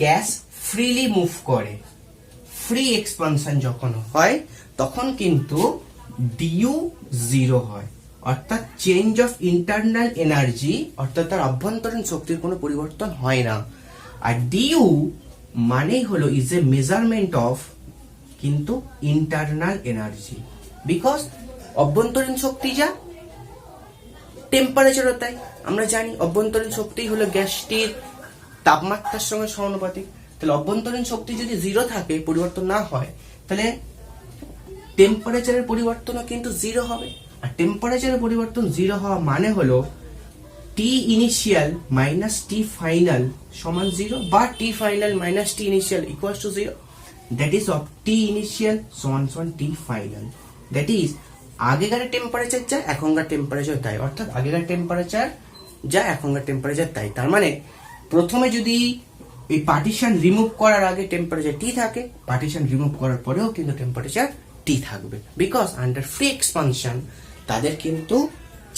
গ্যাস ফ্রিলি মুভ করে, ফ্রি এক্সপানশন যখন হয় তখন কিন্তু ডিইউ 0 হয়, অর্থাৎ চেঞ্জ অফ ইন্টারনাল এনার্জি, অর্থাৎ তার অভ্যন্তরীণ শক্তির কোনো পরিবর্তন হয় না। আর ডিইউ মানেই হলো ইজ এ মেজারমেন্ট অফ কিন্তু ইন্টারনাল এনার্জি, বিকজ অভ্যন্তরীণ শক্তি যা টেম্পারেচারও তাই। আমরা জানি অভ্যন্তরীণ শক্তি হলো গ্যাসটির তাপমাত্রার সঙ্গে সমানুপাতিক। তাহলে অভ্যন্তরীণ শক্তি যদি 0 থাকে, পরিবর্তন না হয়, তাহলে টেম্পারেচারের পরিবর্তনও কিন্তু 0 হবে। আর টেম্পারেচারের পরিবর্তন 0 হওয়া মানে হলো T initial minus T final সমান 0, বা T final minus T initial equals to 0। That is of T initial সমান সমান টি ফাইনাল। দ্যাট ইজ আগেকার টেম্পারেচার যা এখনকার টেম্পারেচার তাই, অর্থাৎ আগেকার টেম্পারেচার যা এখনকার টেম্পারেচার তাই। তার মানে প্রথমে যদি এই পার্টিশন রিমুভ করার আগে টেম্পারেচার টি থাকে, পার্টিশন রিমুভ করার পরেও কিন্তু টেম্পারেচার টি থাকবে, বিকজ আন্ডার ফ্রি এক্সপানশন তাদের কিন্তু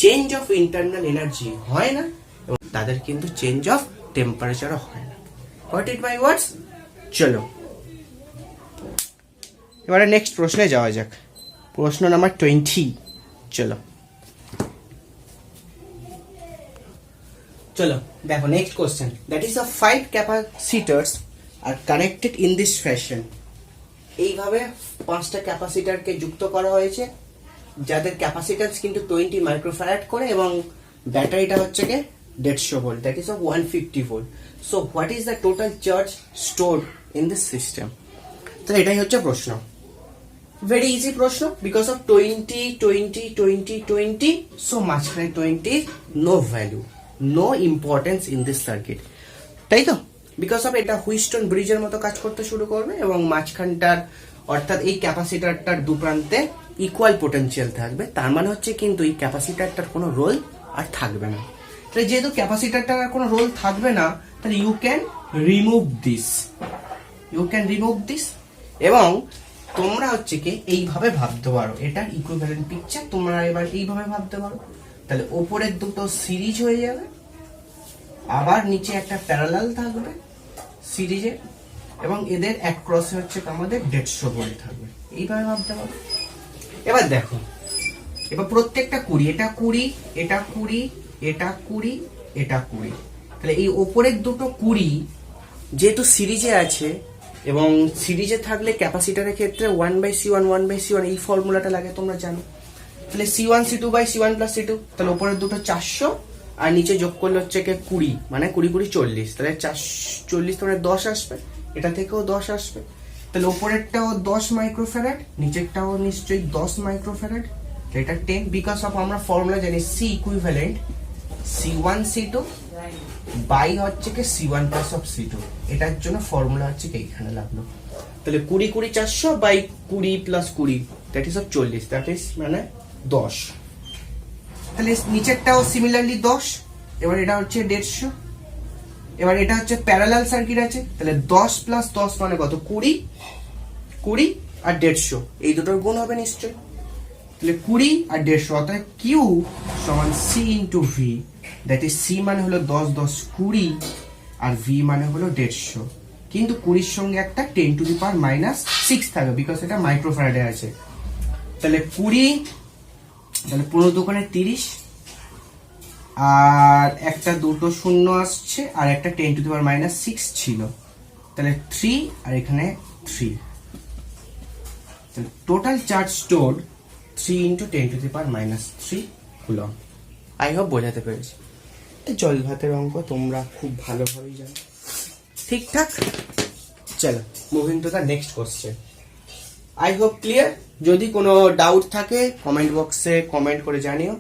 চেঞ্জ অফ ইন্টারনাল এনার্জি হয় না এবং তাদের কিন্তু চেঞ্জ অফ টেম্পারেচারও হয় না। গট ইট মাই ওয়ার্ডস? চলো এবারে নেক্সট প্রশ্নে যাওয়া যাক। প্রশ্ন নাম্বার 20। চলো দেখো next question. That is 5 capacitors are connected in this fashion. এইভাবে 5টা ক্যাপাসিটারকে যুক্ত করা হয়েছে, যাদের ক্যাপাসিট্যান্স কিন্তু 20 মাইক্রোফ্যারাড করে এবং ব্যাটারিটা হচ্ছে কি 150 volt, that is of 150 volt. So what is the total charge stored in this system? তো এটাই হচ্ছে প্রশ্ন। ভেরি ইজি প্রশ্ন, বিকজ অফ 20 20 20 20, সো মাঝখানে 20 no value, no importance in this circuit, তাই তো? বিকজ অফ এটা হুইস্টন ব্রিজের মতো কাজ করতে শুরু করবে এবং মাঝখানটার অর্থাৎ এই ক্যাপাসিটারটার দু প্রান্তে ইকুয়াল পোটেনশিয়াল থাকবে। তার মানে হচ্ছে কিন্তু এই ক্যাপাসিটারটার কোনো রোল আর থাকবে না। তাহলে যেহেতু ক্যাপাসিটারটার আর কোনো রোল থাকবে না, তাহলে ইউ ক্যান রিমুভ দিস, এবং তোমরা হচ্ছে কি এইভাবে ভাবতে পারো, এটার ইকুইভ্যালেন্ট পিকচার তোমরা এবার এইভাবে ভাবতে পারো। তাহলে ওপরের দুটো সিরিজ হয়ে যাবে, আবার নিচে একটা প্যারালাল থাকবে সিরিজে, এবং এদের এক ক্রসে হচ্ছে আমাদের 150 ভোল্ট থাকবে। এইভাবে ভাবতে পারো। এবার দেখো, এবার প্রত্যেকটা 20, এটা 20, এটা 20, এটা 20, এটা 20। তাহলে এই ওপরের দুটো 20 যেহেতু সিরিজে আছে, এবং সিরিজে থাকলে ক্যাপাসিটরের ক্ষেত্রে 1/C1 1/C1 এই ফর্মুলাটা লাগে তোমরা জানো। তাহলে C1 C2/C1 + C2, তাহলে ওপরের দুটো 400 আর নিচে যোগ করলে হচ্ছে কি 20, মানে 20 20 40, তাহলে 40 মানে 10 আসবে, এটা থেকেও 10 আসবে। তাহলে ওপরেরটাও 10 মাইক্রোফ্যারাড, নিচেরটাও নিশ্চয়ই 10 মাইক্রোফ্যারাড, এটা 10, বিকজ অফ আমরা ফর্মুলা জানি C equivalent C1 C2 by হচ্ছে কি C1 + C2। এটার জন্য ফর্মুলা হচ্ছে কি এখানে লাগলো। তাহলে 20 20 400 by 20 + 20, that is 40, that is মানে 10। তাহলে নিচেরটাও সিমিলারলি 10, এবার এটা হচ্ছে 150। এবার এটা হচ্ছে প্যারালাল সার্কিট আছে, তাহলে 10 + 10 মানে কত? 20 20 আর 150, এই দুটোর গুণ হবে নিশ্চয়। তাহলে 20 আর 150, অর্থাৎ Q সমান C into V, that is C মানে হলো 10 10 20 আর V মানে হলো 150, কিন্তু 20 সঙ্গে একটা 10⁻⁻6 থাকবে, বিকজ এটা মাইক্রোফ্যারাডে আছে। তাহলে 20, তাহলে 15 দোকানে 30, আর একটা দুটো শূন্য আসছে, আর একটা 10⁻⁻6 ছিল, তাহলে 3 আর এখানে 3। তাহলে total charge stored 3 × 10⁻³ coulomb. I hope বোঝাতে পেরেছি। জল ভাতের অঙ্ক তোমরা খুব ভালোভাবেই জানো, ঠিকঠাক। চলো moving to the next question. I hope clear. যদি কোনো ডাউট থাকে কমেন্ট বক্সে কমেন্ট করে জানিও,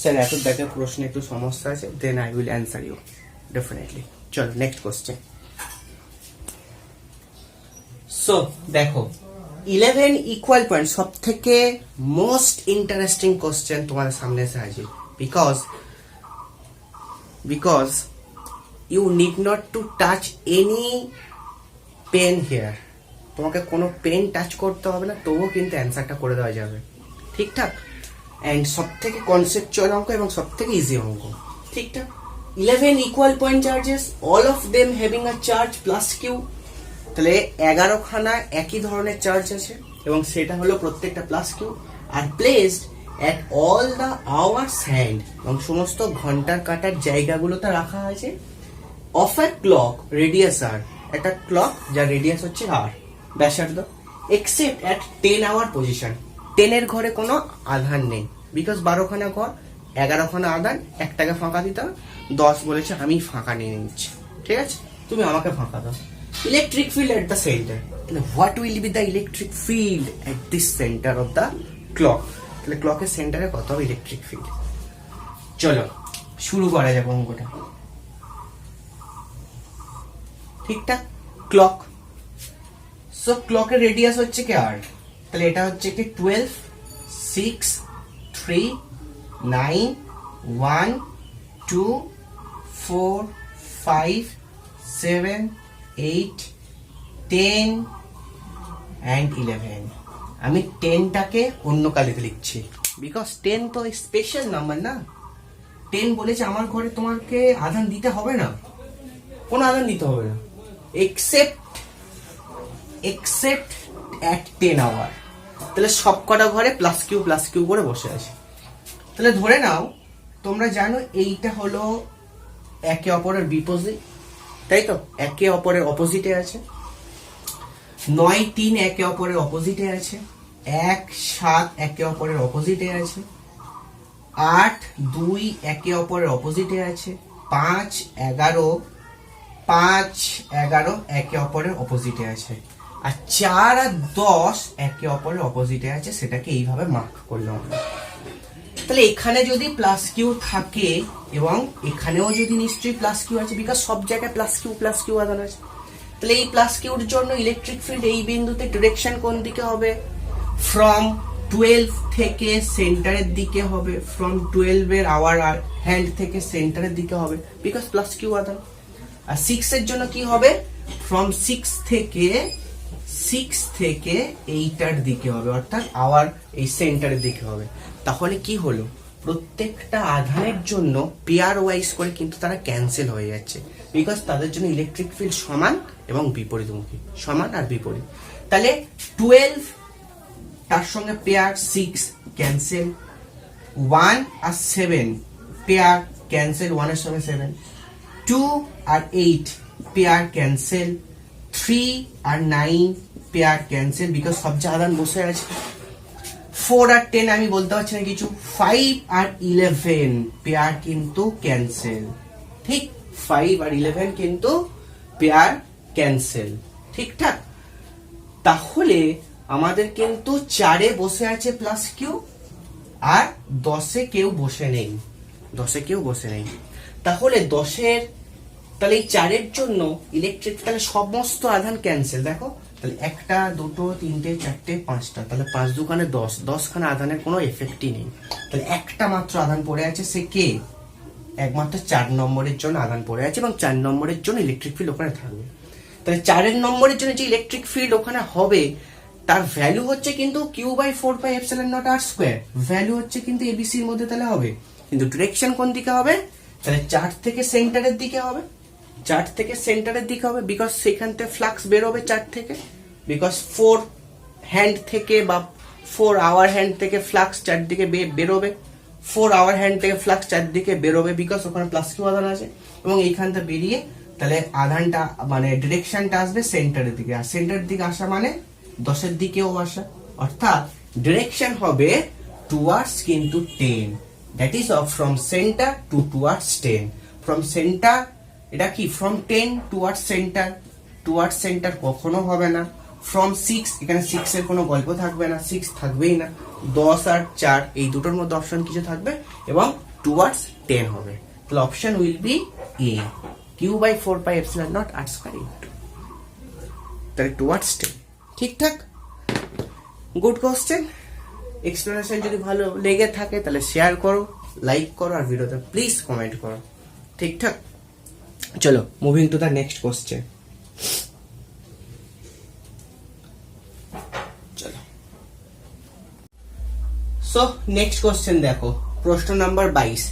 স্যার এত দেখে প্রশ্নে একটু সমস্যা আছে, then I will answer you definitely. চলো নেক্সট কোশ্চেন। সো দেখো 11 ইকুয়াল পয়েন্ট, সব থেকে মোস্ট ইন্টারেস্টিং কোশ্চেন তোমাদের সামনে এসে হাজির, because you need not to touch any pen here. তোমাকে কোনো পেন টাচ করতে হবে না, তবুও কিন্তু অ্যান্সারটা করে দেওয়া যাবে, ঠিকঠাক। অ্যান্ড সব থেকে কনসেপচুয়াল অঙ্ক এবং সব থেকে ইজি অঙ্ক, ঠিকঠাক। 11 equal point charges, all of them having a charge plus Q, তাহলে 11খানা একই ধরনের চার্জ আছে এবং সেটা হলো প্রত্যেকটা plus Q are placed at all the hours hand এবং সমস্ত ঘন্টার কাটার জায়গাগুলোতে রাখা আছে of a clock radius R, একটা ক্লক যার রেডিয়াস হচ্ছে আর ব্যাসার্ধ, এক্সেপ্ট অ্যাট 10 আওয়ার পজিশন। 10 ঘরে কোনো আধান নেই, বিকজ 12খানা ঘর, 11খানা আধান, একটাকে ফাঁকা দিতে হবে। 10 বলেছে আমি ফাঁকা নিয়ে নিচ্ছি, ঠিক আছে, তুমি আমাকে ফাঁকা দাও। Electric field at the centre, তাহলে what will be the electric field at this centre of the clock, তাহলে ক্লকের সেন্টারে কত হবে ইলেকট্রিক ফিল্ড। চলো শুরু করা যাবে অঙ্কটা। ঠিকঠাক, ক্লক, সো ক্লকের রেডিয়াস হচ্ছে কি আর, তাহলে এটা হচ্ছে কি 12, 6, 3, 9, 1, 2, 4, 5, 7, 8, 10 and 11। আমি 10টাকে অন্য কালিতে লিখছি বিকজ 10 তো স্পেশাল নাম্বার না। 10 বলেছে আমার ঘরে তোমাকে আধান দিতে হবে না, কোনো আধান দিতে হবে না, except at 10 আওয়ার। তাহলে সব কটা ঘরে প্লাস কিউ করে বসে আছে। তাহলে ধরে নাও তোমরা জানো এইটা হলো একে অপরের বিপরীত, তাই তো, একে অপরের অপোজিটে আছে। 9, 3 একে অপরের অপোজিটে আছে, 1, 7 একে অপরের অপোজিটে আছে, 8, 2 একে অপরের অপোজিটে আছে, 5, 11 একে অপরের অপোজিটে আছে, আর 4 আর 10 একে অপরের অপোজিটে আছে। সেটাকে এইভাবে মার্ক করলাম আমরা। তাহলে এখানে যদি প্লাস কিউ থাকে এবং এখানেও যদি নিশ্চয়ই প্লাস কিউ আছে, বিকজ সব জায়গায় প্লাস কিউ আধান আছে। তাহলে এই প্লাস কিউর জন্য ইলেকট্রিক ফিল্ড এই বিন্দুতে ডিরেকশন কোন দিকে হবে? ফ্রম 12 থেকে সেন্টারের দিকে হবে, ফ্রম 12 এর আওয়ার হ্যান্ড থেকে সেন্টারের দিকে হবে, বিকজ প্লাস কিউ আধান। আর 6 এর জন্য কি হবে? ফ্রম 6 থেকে এইটার দিকে হবে, অর্থাৎ আওয়ার এই সেন্টারের দিকে হবে। তাহলে কি হলো, প্রত্যেকটা আধানের জন্য পেয়ার ওয়াইজ করে কিন্তু তারা ক্যান্সেল হয়ে যাচ্ছে, বিকজ তাদের জন্য ইলেকট্রিক ফিল্ড সমান এবং বিপরীতমুখী, সমান আর বিপরীত। তাহলে 12 তার সঙ্গে পেয়ার 6 ক্যান্সেল, 1 আর 7 পেয়ার ক্যান্সেল, 1 এর সঙ্গে 7, 2 আর 8 পেয়ার ক্যান্সেল, 3 আর 9 পেয়ার ক্যান্সেল, বিকজ সব যে আধান বসে আছে। 4 আর 10 আমি বলতে পারছি না কিছু, 5 আর 11 পেয়ার কিন্তু ক্যান্সেল, ঠিক, 5 আর 11 কিন্তু পেয়ার ক্যান্সেল, ঠিকঠাক। তাহলে আমাদের কিন্তু 4-এ বসে আছে প্লাস কিউ আর 10-এ কেউ বসে নেই, 10-এ কেউ বসে নেই। তাহলে 10-এর, তাহলে এই 4-এর জন্য ইলেকট্রিক, তাহলে সমস্ত আধান ক্যান্সেল। দেখো তাহলে 1, 2, 3, 4, 5টা, তাহলে 5 দুখানে 10, 10খানা আধানের কোনো এফেক্টই নেই। তাহলে একটা মাত্র আধান পড়ে আছে, সে কে? একমাত্র 4 নম্বরের জন্য আধান পড়ে আছে এবং 4 নম্বরের জন্য ইলেকট্রিক ফিল্ড ওখানে থাকবে। তাহলে 4 নম্বরের জন্য যে ইলেকট্রিক ফিল্ড ওখানে হবে তার ভ্যালু হচ্ছে কিন্তু Q/4πε0r², ভ্যালু হচ্ছে কিন্তু এবিসির মধ্যে তাহলে হবে, কিন্তু ডিরেকশন কোন দিকে হবে? তাহলে 4 থেকে সেন্টারের দিকে হবে, 4 থেকে সেন্টারের দিকে হবে, বিকজ সেখান থেকে ফ্লাক্স বেরোবে 4 থেকে, বিকজ 4 হ্যান্ড থেকে বা 4 আওয়ার হ্যান্ড থেকে ফ্লাক্স 4 দিকে বেরোবে, 4 আওয়ার হ্যান্ড থেকে ফ্লাক্স 4 দিকে বেরোবে, বিকজ ওখানে প্লাস কিউ আধান আছে, এবং এইখানটা বেরিয়ে তাহলে আধানটা মানে ডিরেকশনটা আসবে সেন্টারের দিকে, আর সেন্টারের দিকে আসা মানে 10-এর দিকেও আসা, অর্থাৎ ডিরেকশন হবে টুয়ার্ডস কিন্তু 10, that is from centre two towards 10, from centre, এটা কি ফ্রম 10 টুয়ার্ডস সেন্টার কখনো হবে না, ফ্রম 6, এখানে 6 এর কোনো গল্প থাকবে না, 6 থাকবেই না, 10 আর 4 এই দুটোর মধ্যে অপশন কিছু থাকবে এবং টুয়ার্ডস 10 হবে। তাহলে option will B A, Q/4πε0r², তাহলে টুয়ার্ডস 10, ঠিকঠাক। Good question. এক্সপ্লেনেশন যদি ভালো লেগে থাকে তাহলে শেয়ার করো, লাইক করো, আর ভিডিওতে প্লিজ কমেন্ট করো, ঠিকঠাক। চলো moving to the next question. চলো, সো নেক্সট কোশ্চেন দেখো, প্রশ্ন নাম্বার 22।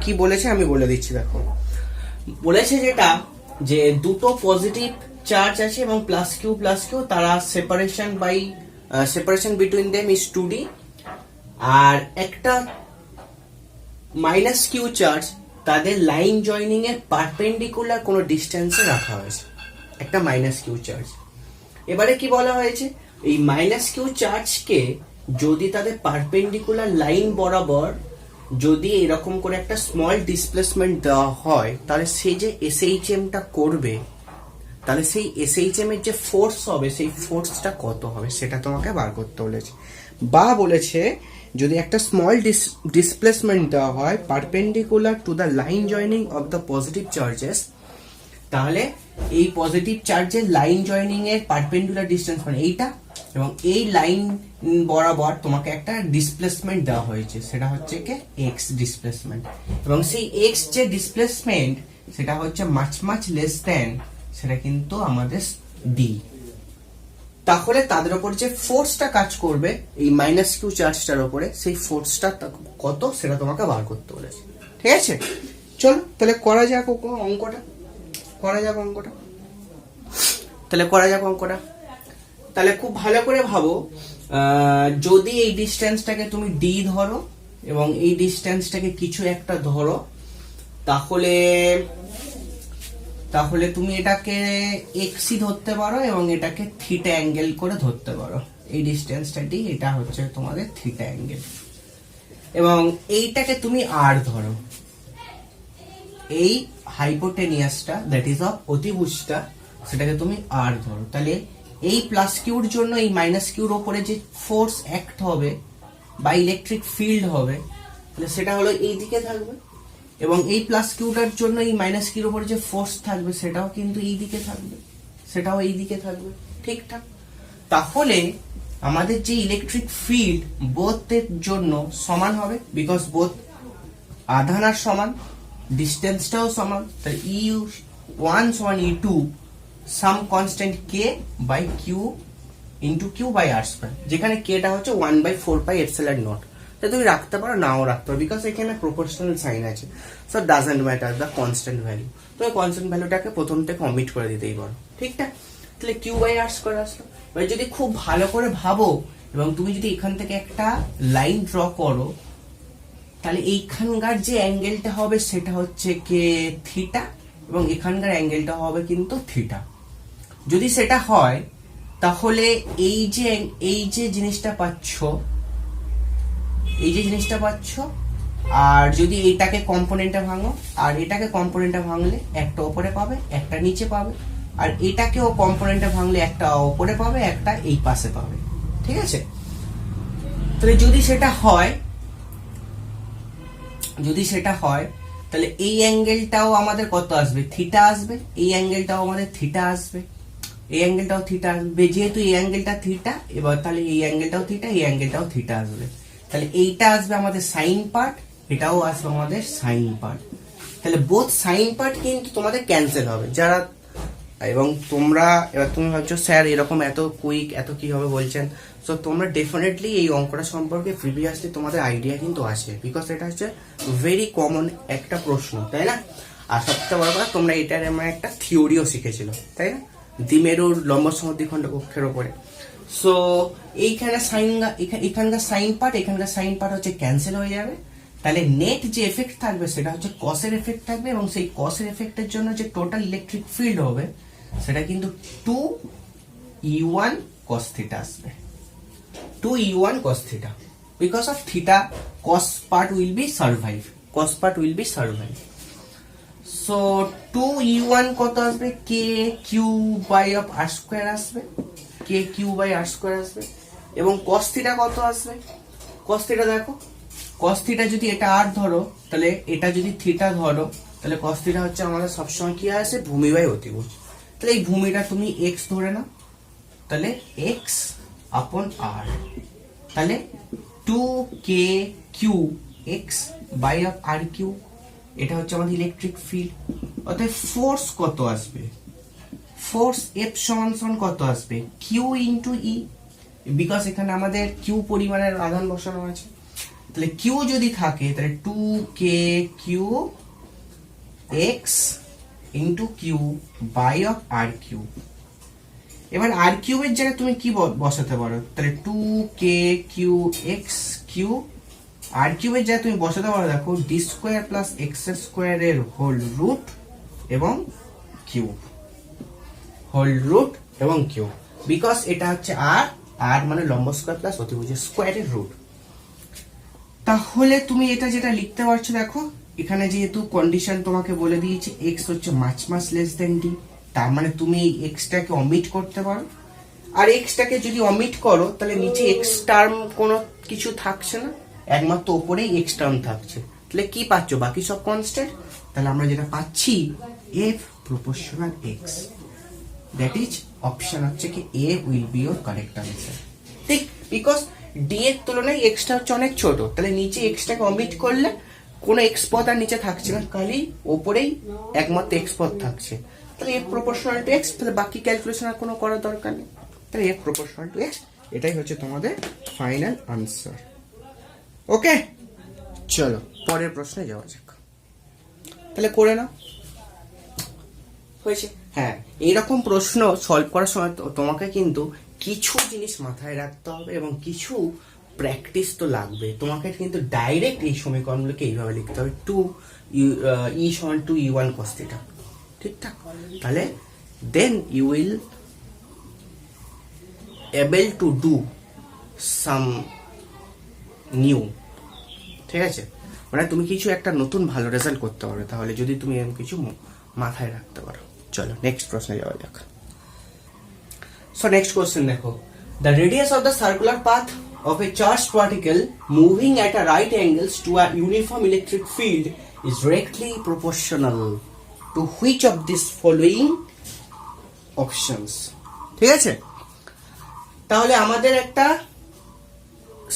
কি বলেছে আমি বলে দিচ্ছি। দেখো বলেছে যেটা, যে দুটো পজিটিভ চার্জ আছে এবং প্লাস কিউ তারা separation between them is 2d। আর একটা মাইনাস কিউ চার্জ তাদের লাইন জয়েনিং এর পারপেন্ডিকুলার কোনো ডিস্টেন্সে রাখা হয়েছে, একটা মাইনাস কিউ চার্জ। এবারে কি বলা হয়েছে, এই মাইনাস কিউ চার্জকে যদি তাদের পারপেন্ডিকুলার লাইন বরাবর যদি এরকম করে একটা স্মল ডিসপ্লেসমেন্ট দেওয়া হয়, তাহলে সেই যে এসএইচএমটা করবে, তাহলে সেই এসএইচএম এর যে ফোর্স হবে সেই ফোর্সটা কত হবে সেটা তোমাকে বার করতে বলেছে। বা বলেছে যদি একটা স্মল ডিসপ্লেসমেন্ট দেওয়া হয় perpendicular to the line joining of the positive charges, তাহলে এই পজিটিভ চার্জের লাইন জয়েনিং এর পারপেন্ডিকুলার ডিস্টেন্স মানে এইটা, এবং এই লাইন বরাবর তোমাকে একটা ডিসপ্লেসমেন্ট দেওয়া হয়েছে, সেটা হচ্ছে কি এক্স ডিসপ্লেসমেন্ট, এবং সেই এক্স যে ডিসপ্লেসমেন্ট সেটা হচ্ছে মাচ লেস দেন, সেটা কিন্তু আমাদের ডি। তাহলে তাদের উপর যে ফোর্সটা কাজ করবে এই মাইনাস কিউ চার্জটার উপরে, সেই ফোর্সটা কত সেটা তোমাকে বার করতে বলেছে। ঠিক আছে, চলো তাহলে করা যাক অঙ্কটা। তাহলে খুব ভালো করে ভাবো, যদি এই ডিস্টেন্সটাকে তুমি ডি ধরো এবং এই ডিস্টেন্সটাকে কিছু একটা ধরো, তাহলে তুমি এটাকে এক্সই ধরতে পারো এবং এটাকে থিটা অ্যাঙ্গেল করে ধরতে পারো। এই ডিস্টেন্সটা ডি, এটা হচ্ছে তোমাদের থিটা অ্যাঙ্গেল, এবং এইটাকে তুমি আর ধরো, এই হাইপোটেনিয়াসটা দ্যাট ইজ অফ অতিভুজটা, সেটাকে তুমি আর ধরো। তাহলে এই প্লাস কিউর জন্য এই মাইনাস কিউর ওপরে যে ফোর্স অ্যাক্ট হবে বা ইলেকট্রিক ফিল্ড হবে, তাহলে সেটা হলো এই দিকে থাকবে, এবং এই প্লাস কিউটার জন্য এই মাইনাস কিউর উপরে যে ফোর্স থাকবে সেটাও কিন্তু এই দিকে থাকবে, সেটাও এই দিকে থাকবে। ঠিকঠাক, তাহলে আমাদের যে ইলেকট্রিক ফিল্ড বোথের জন্য সমান হবে, বিকজ বোথ আধান আর সমান, ডিস্টেন্সটাও সমান, তাই E1 সমান E2 some constant k by Q into Q by R square, যেখানে kটা হচ্ছে 1/4πε0। তুমি রাখতে পারো, নাও রাখতে পারো, বিকজ এখানে প্রপোর্শনাল সাইন আছে, so doesn't matter the constant value. তুমি কনস্ট্যান্ট ভ্যালুটাকে প্রথম থেকে অমিট করে দিতেই পারো। ঠিকঠাক, তাহলে কিউ বাই আর স্কয়ার আসলো। এবার যদি খুব ভালো করে ভাবো এবং তুমি যদি এখান থেকে একটা লাইন ড্র করো, তাহলে এইখানকার যে অ্যাঙ্গেলটা হবে সেটা হচ্ছে কে থিটা, এবং এখানকার অ্যাঙ্গেলটা হবে কিন্তু থিটা। যদি সেটা হয় তাহলে এই যে জিনিসটা পাচ্ছ, আর যদি এইটাকে কম্পোনেন্টে ভাঙো আর এটাকে কম্পোনেন্টে ভাঙলে একটা ওপরে পাবে একটা নিচে পাবে, আর এটাকেও কম্পোনেন্টে ভাঙলে একটা ওপরে পাবে একটা এই পাশে পাবে। ঠিক আছে, তাহলে যদি সেটা হয় তাহলে এই অ্যাঙ্গেলটাও আমাদের কত আসবে, থিটা আসবে, এই অ্যাঙ্গেলটাও আমাদের থিটা আসবে, এই অ্যাঙ্গেলটাও থিটা আসবে। যেহেতু এই অ্যাঙ্গেলটা থিটা, এবার তাহলে এই অ্যাঙ্গেলটাও থিটা, এই অ্যাঙ্গেলটাও থিটা আসবে। তাহলে এইটা আসবে আমাদের সাইন পার্ট, এটাও আসবে আমাদের সাইন পার্ট। তাহলে বোথ সাইন পার্ট কিন্তু তোমাদের ক্যান্সেল হবে। যারা এবং এবার তুমি ভাবছো স্যার এরকম এত কুইক এত কি হবে বলছেন, সো তোমরা ডেফিনেটলি এই অঙ্কটা সম্পর্কে প্রিভিয়াসলি তোমাদের আইডিয়া কিন্তু আছে, বিকজ এটা হচ্ছে ভেরি কমন একটা প্রশ্ন, তাই না? আর সবচেয়ে বড় কথা, তোমরা এটার আমার একটা থিওরিও শিখেছিল, তাই না, দ্বিমেরুর লম্ব সমদ্বিখণ্ড কক্ষের ওপরে। সো এখানকার সাইন পার্ট এখানকার সাইন পার্ট হচ্ছে ক্যান্সেল হয়ে যাবে। তাহলে নেট যে এফেক্ট থাকবে সেটা হচ্ছে কসের এফেক্ট থাকবে, এবং সেই কসের এফেক্টের জন্য যে টোটাল ইলেকট্রিক ফিল্ড হবে সেটা কিন্তু 2E1 cos theta আসবে, 2E1 cos theta, because of theta cos part will be survive, so 2E1 কত আসবে, k q by of r square আসবে, k q by r square আসবে, এবং cos theta কত আসবে, cos theta দেখো, cos theta যদি এটা r ধরো, তাহলে এটা যদি থিটা ধরো, তাহলে cos theta হচ্ছে আমাদের সবসময় কি আসে, ভূমি বাই অতিভুজ। তাহলে এই ভূমিটা তুমি x ধরে নাও, তাহলে x আপন r, তাহলে 2kq x by of r cube, এটা হচ্ছে আমাদের ইলেকট্রিক ফিল্ড। অর্থাৎ ফোর্স কত আসবে, ফোর্স F সমান কত আসবে, q ইন্টু ই, বিকজ এখানে আমাদের q পরিমাণের আধান বসানো আছে। তাহলে q যদি থাকে তাহলে 2kq x into q by of r cube, এবার আর কিউবের জায়গায় তুমি কি বসাতে পারো, তাহলে 2k3x কিউব। আর কিউবের জায়গায় তুমি বসাতে পারো দেখো D square plus x square এর হোল রুট এবং কিউব, হোল রুট এবং কিউব, বিকজ এটা হচ্ছে আর, আর মানে লম্ব স্কোয়ার প্লাস অতিভুজের স্কোয়ারের রুট। তাহলে তুমি এটা যেটা লিখতে পারছো দেখো, এখানে যেহেতু কন্ডিশন তোমাকে বলে দিয়েছে এক্স হচ্ছে মাছ লেস দেন ডি, তার মানে তুমি এই এক্সটাকে অমিট করতে পারো। আর এক্সটাকে যদি অমিট করো তাহলে নিচে এক্স টার্ম কোনো কিছু থাকছে না, একমাত্র ওপরেই এক্স টার্ম থাকছে। তাহলে কি পাচ্ছ, বাকি সব কনস্ট্যান্ট। তাহলে আমরা যেটা পাচ্ছি F proportional X, that is option হচ্ছে কি A will be your correct answer. ঠিক, বিকজ ডি এর তুলনায় এক্সটা হচ্ছে অনেক ছোট, তাহলে নিচে এক্সটাকে অমিট করলে কোনো এক্স পদ আর নিচে থাকছে না, খালি ওপরেই একমাত্র এক্স পদ থাকছে। তাহলে এফ প্রপোর্শনাল টু এক্স, তাহলে বাকি ক্যালকুলেশন আর কোনো করার দরকার নেই। তাহলে এফ প্রপোর্শনাল টু এক্স, এটাই হচ্ছে তোমাদের ফাইনাল আনসার। ওকে, চলো পরের প্রশ্নে যাওয়া যাক। তাহলে করে নাও, হয়েছে। হ্যাঁ, এইরকম প্রশ্ন সলভ করার সময় তোমাকে কিন্তু কিছু জিনিস মাথায় রাখতে হবে এবং কিছু প্র্যাকটিস তো লাগবে। তোমাকে কিন্তু ডাইরেক্ট এই সমীকরণগুলোকে এইভাবে লিখতে হবে, 2e=2e1 cos θ, ঠিকঠাক। তাহলে then you will able to do some new, ঠিক আছে। মানে তুমি কিছু একটা নতুন ভালো রেজাল্ট করতে পারবে তাহলে, যদি তুমি এরকম কিছু মাথায় রাখতে পারো। চলো নেক্সট প্রশ্নে যাওয়া যাক। সো নেক্সট কোশ্চেন দেখো, the radius of the circular path of a charged particle moving at a right angles to a uniform electric field is directly proportional to which of these following options? ঠিক আছে, তাহলে আমাদের একটা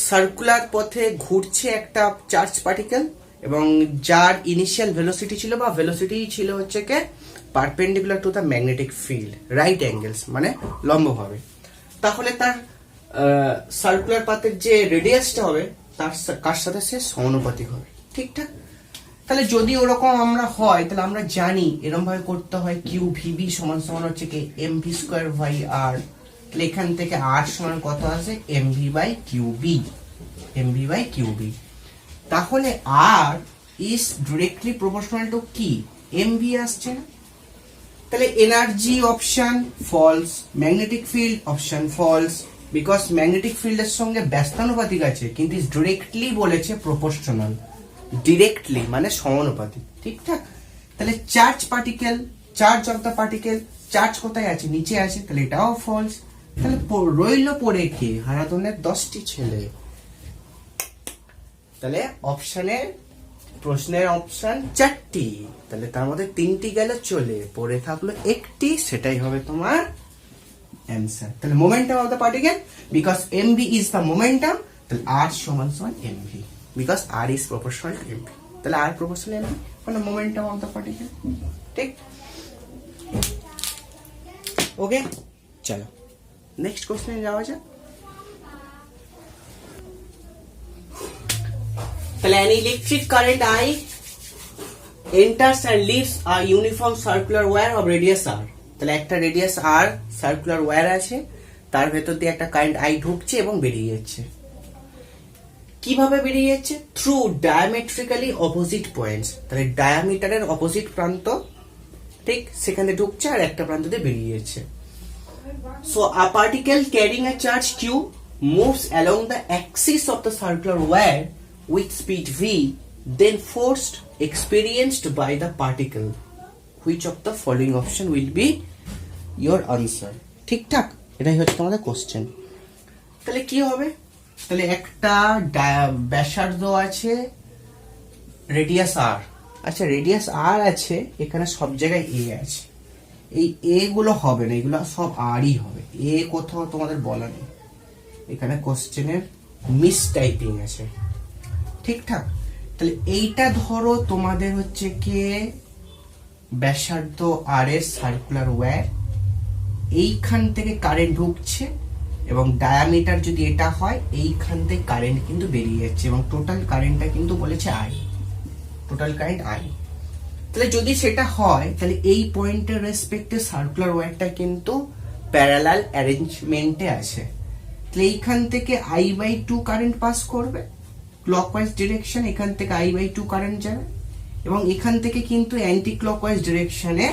circular পথে ঘুরছে একটা charge particle এবং যার ইনিশিয়াল ভেলোসিটি ছিল বা ভেলোসিটি ছিল হচ্ছে কে perpendicular to the magnetic field, right angles মানে লম্বভাবে। তাহলে তার সার্কুলার পাথের যে রেডিয়াসটা হবে তার কার সাথে সে সমানুপাতিক হবে, ঠিকঠাক। তাহলে যদি ওরকম আমরা হয় তাহলে আমরা জানি এরকম ভাবে করতে হয়, কিউ ভিবি সমান সমান হচ্ছে কি M V square by R. তাহলে এখান থেকে আর সমান কত আছে, M V by QB, M V by QB. তাহলে R is directly proportional to কি, এম ভি আসছে না। তাহলে energy option false, magnetic field option false, because magnetic ফিল্ডের সঙ্গে ব্যস্তানুপাতিক আছে, কিন্তু ডিরেক্টলি বলেছে প্রপোর্শনাল, ডিরেক্টলি মানে সমানুপাতিক, ঠিকঠাক। তাহলে charge particle, charge of the particle, charge কোথায় আছে, নিচে আছে, তাহলে এটাও ফলস। তাহলে রইল পড়ে কি, হারাধনের 10টি ছেলে। তাহলে অপশনের প্রশ্নের অপশন 4টি, তাহলে তার মধ্যে 3টি গেল চলে, পড়ে থাকলো একটি, সেটাই হবে তোমার answer. তাহলে momentum of the particle, because mv is the momentum, তাহলে r সমান সমান mv, because r is proportional to mv, তাহলে r proportional mv মানে momentum of the particle, ঠিক। ওকে, চলো নেক্সট কোশ্চেনে যাওয়া যাক। তাহলে an electric current I enters and leaves a uniform circular wire of radius r, তাহলে একটা রেডিয়াস আর সার্কুলার ওয়্যার আছে, তার ভেতর দিয়ে একটা কারেন্ট আই ঢুকছে এবং বেরিয়ে যাচ্ছে। কিভাবে বেরিয়ে যাচ্ছে, থ্রু ডায়ামেট্রিক্যালি অপোজিট পয়েন্টস, তাহলে ডায়ামিটারের অপোজিট প্রান্ত, ঠিক সেখানে ঢুকছে আর একটা প্রান্ত দিয়ে বেরিয়ে যাচ্ছে। So a particle carrying a charge Q moves along the axis of the circular wire with speed V, then forced experienced by the particle, which of the following option will be your answer? ঠিকঠাক, এটাই হচ্ছে তোমাদের question. তাহলে কি হবে, তাহলে একটা ব্যাসার্ধ আছে, রেডিয়াস আর, আচ্ছা রেডিয়াস আর আছে, এখানে সব জায়গায় এ আছে, এই এ গুলো হবে না, এগুলো সব আরই হবে, এ কোথাও তোমাদের বলা নেই, এখানে কোশ্চেনের মিস টাইপিং আছে, ঠিকঠাক। তাহলে এইটা ধরো তোমাদের হচ্ছে কি ব্যাসার্ধ আর এর সার্কুলার ওয়্যার, এইখান থেকে কারেন্ট ঢুকছে এবং ডায়ামিটার যদি এটা হয়, এইখান থেকে কারেন্ট কিন্তু বেরিয়ে যাচ্ছে এবং টোটাল কারেন্টটা কিন্তু বলেছে আই, টোটাল কারেন্ট আই। তাহলে যদি সেটা হয় তাহলে এই পয়েন্টের রেসপেক্টে সার্কুলার ওয়্যারটা কিন্তু প্যারালাল অ্যারেঞ্জমেন্টে আছে। তাহলে এইখান থেকে I/2 কারেন্ট পাস করবে ক্লকওয়াইজ ডিরেকশন, এখান থেকে I/2 কারেন্ট যাবে এবং এখান থেকে কিন্তু অ্যান্টি ক্লকওয়াইজ ডিরেকশনে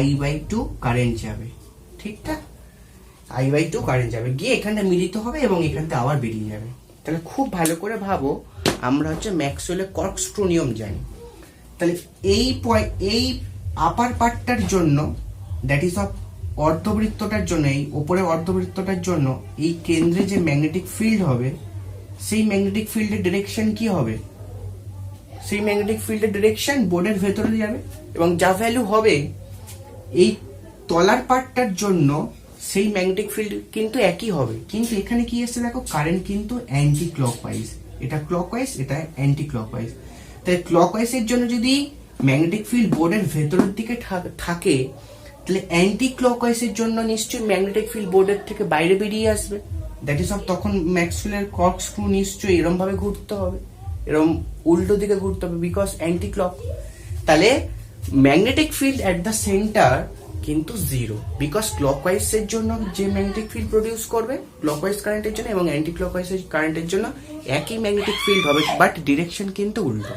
I/2 কারেন্ট যাবে। ঠিকঠাক, I/2 কারেন্ট যাবে গিয়ে এখানটা মিলিত হবে এবং এখানটা আবার বেরিয়ে যাবে। তাহলে খুব ভালো করে ভাবো, আমরা হচ্ছে ম্যাক্সওয়েলের কর্কস্ক্রু নিয়ম জানি। তাহলে এই আপার পার্টটার জন্য, দ্যাট ইজ অফ অর্ধবৃত্তটার জন্য, এই উপরে অর্ধবৃত্তটার জন্য এই কেন্দ্রে যে ম্যাগনেটিক ফিল্ড হবে, সেই ম্যাগনেটিক ফিল্ডের ডিরেকশন কি হবে? সেই ম্যাগনেটিক ফিল্ডের ডিরেকশন বোর্ডের ভেতরে যাবে এবং যা ভ্যালু হবে এই তলার পার্টটার জন্য সেই ম্যাগনেটিক ফিল্ড কিন্তু একই হবে। কিন্তু এখানে কি এসছে দেখো, কারেন্ট কিন্তু অ্যান্টি ক্লকওয়াইজ, এটা ক্লকওয়াইজ, এটা অ্যান্টি ক্লকওয়াইজ। তাই ক্লকওয়াইজের জন্য যদি ম্যাগনেটিক ফিল্ড বোর্ডের ভেতরের দিকে থাকে, তাহলে অ্যান্টি ক্লকওয়াইজের জন্য নিশ্চয়ই ম্যাগনেটিক ফিল্ড বোর্ডের থেকে বাইরে বেরিয়ে আসবে। দ্যাট ইজ অফ তখন ম্যাক্সওয়েলের কর্কস্ক্রু নিশ্চয়ই এরম ভাবে ঘুরতে হবে, এরম উল্টো দিকে ঘুরতে হবে, বিকজ অ্যান্টি ক্লক। তাহলে magnetic field at the centre কিন্তু জিরো, বিকজ ক্লকওয়াইজের জন্য যে ম্যাগনেটিক ফিল্ড প্রডিউস করবে ক্লকওয়াইজ কারেন্টের জন্য এবং অ্যান্টি ক্লকওয়াইজ কারেন্টের জন্য একই ম্যাগনেটিক ফিল্ড হবে, বাট ডিরেকশন কিন্তু উল্টো।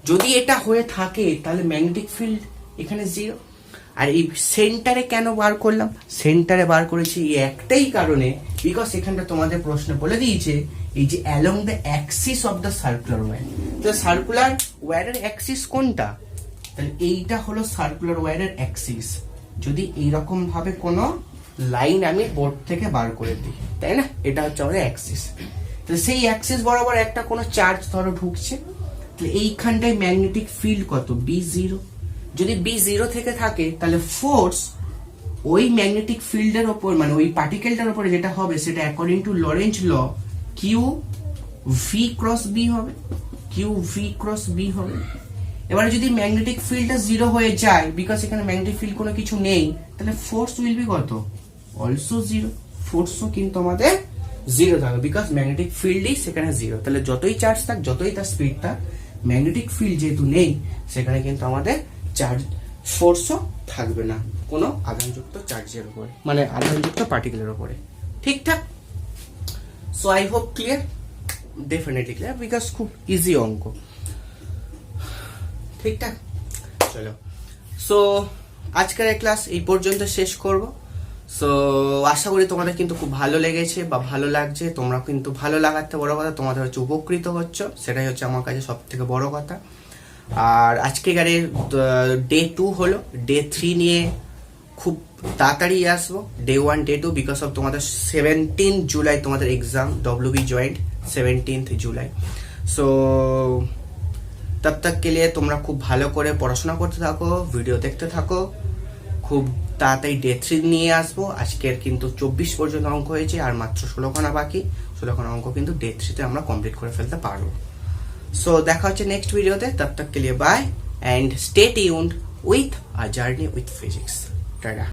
যদি এটা হয়ে থাকে তাহলে ম্যাগনেটিক ফিল্ড এখানে জিরো। আর এই সেন্টারে কেন বার করলাম? সেন্টারে বার করেছি এই একটাই কারণে, বিকজ এখানটা তোমাদের প্রশ্ন বলে দিয়েছে এই যে along the axis of the circular wire. তো সার্কুলার ওয়্যারের অ্যাক্সিস কোনটা? তাহলে এইটা হলো সার্কুলার ওয়্যারের অ্যাক্সিস। যদি এইরকম ভাবে কোনো লাইন আমি বোর্ড থেকে বার করে দিই, তাই না, এটা হচ্ছে আমাদের অ্যাক্সিস। তাহলে সেই অ্যাক্সিস বরাবর একটা কোনো চার্জ ধরো ঢুকছে, তাহলে এইখানটায় ম্যাগনেটিক ফিল্ড কত? B0। যদি B0 থেকে থাকে তাহলে ফোর্স ওই ম্যাগনেটিক ফিল্ডের ওপর, মানে ওই পার্টিকেলটার উপরে যেটা হবে সেটা অ্যাকর্ডিং টু লরেন্জ ল QV×B হবে, QV×B হবে। এবারে যদি ম্যাগনেটিক ফিল্ডটা জিরো হয়ে যায়, বিকজ এখানে ম্যাগনেটিক ফিল্ড কোনো কিছু নেই, তাহলে ফোর্স উইল বি কত? Also zero. ফোর্সও কিন্তু আমাদের জিরো থাকবে, বিকজ ম্যাগনেটিক ফিল্ডই সেখানে জিরো। তাহলে যতই চার্জ থাক, যতই তার স্পিড থাক, ম্যাগনেটিক ফিল্ড যেহেতু নেই, সেখানে কিন্তু আমাদের চার্জ ফোর্সও থাকবে না কোনো আধানযুক্ত চার্জের উপরে, মানে আধানযুক্ত পার্টিকেলের উপরে। ঠিকঠাক? So I hope clear, definitely clear, because খুব ইজি অঙ্ক। ঠিকঠাক, চলো। সো আজকের এই ক্লাস এই পর্যন্ত শেষ করব। সো আশা করি তোমাদের কিন্তু খুব ভালো লেগেছে বা ভালো লাগছে। তোমরা কিন্তু ভালো লাগাতে বড় কথা, তোমাদের হচ্ছে উপকৃত হচ্ছ, সেটাই হচ্ছে আমার কাছে সব থেকে বড় কথা। আর আজকেকারের ডে 2 হলো, ডে 3 নিয়ে খুব তাড়াতাড়ি আসবো। ডে 1 ডে 2 বিকজ অফ তোমাদের 17 জুলাই তোমাদের exam, WB joint 17 July. So তব তক কে লিয়ে তোমরা খুব ভালো করে পড়াশোনা করতে থাকো, ভিডিও দেখতে থাকো। খুব তাড়াতাড়ি ডে 3 নিয়ে আসবো। আজকের কিন্তু 24 পর্যন্ত অঙ্ক হয়েছে, আর মাত্র 16খানা বাকি। 16খানা অঙ্ক কিন্তু ডে 3-তে আমরা কমপ্লিট করে ফেলতে পারবো। সো দেখা হচ্ছে নেক্সট ভিডিওতে। তব তক কে লিয়ে bye and stay tuned with a journey with physics. Tata.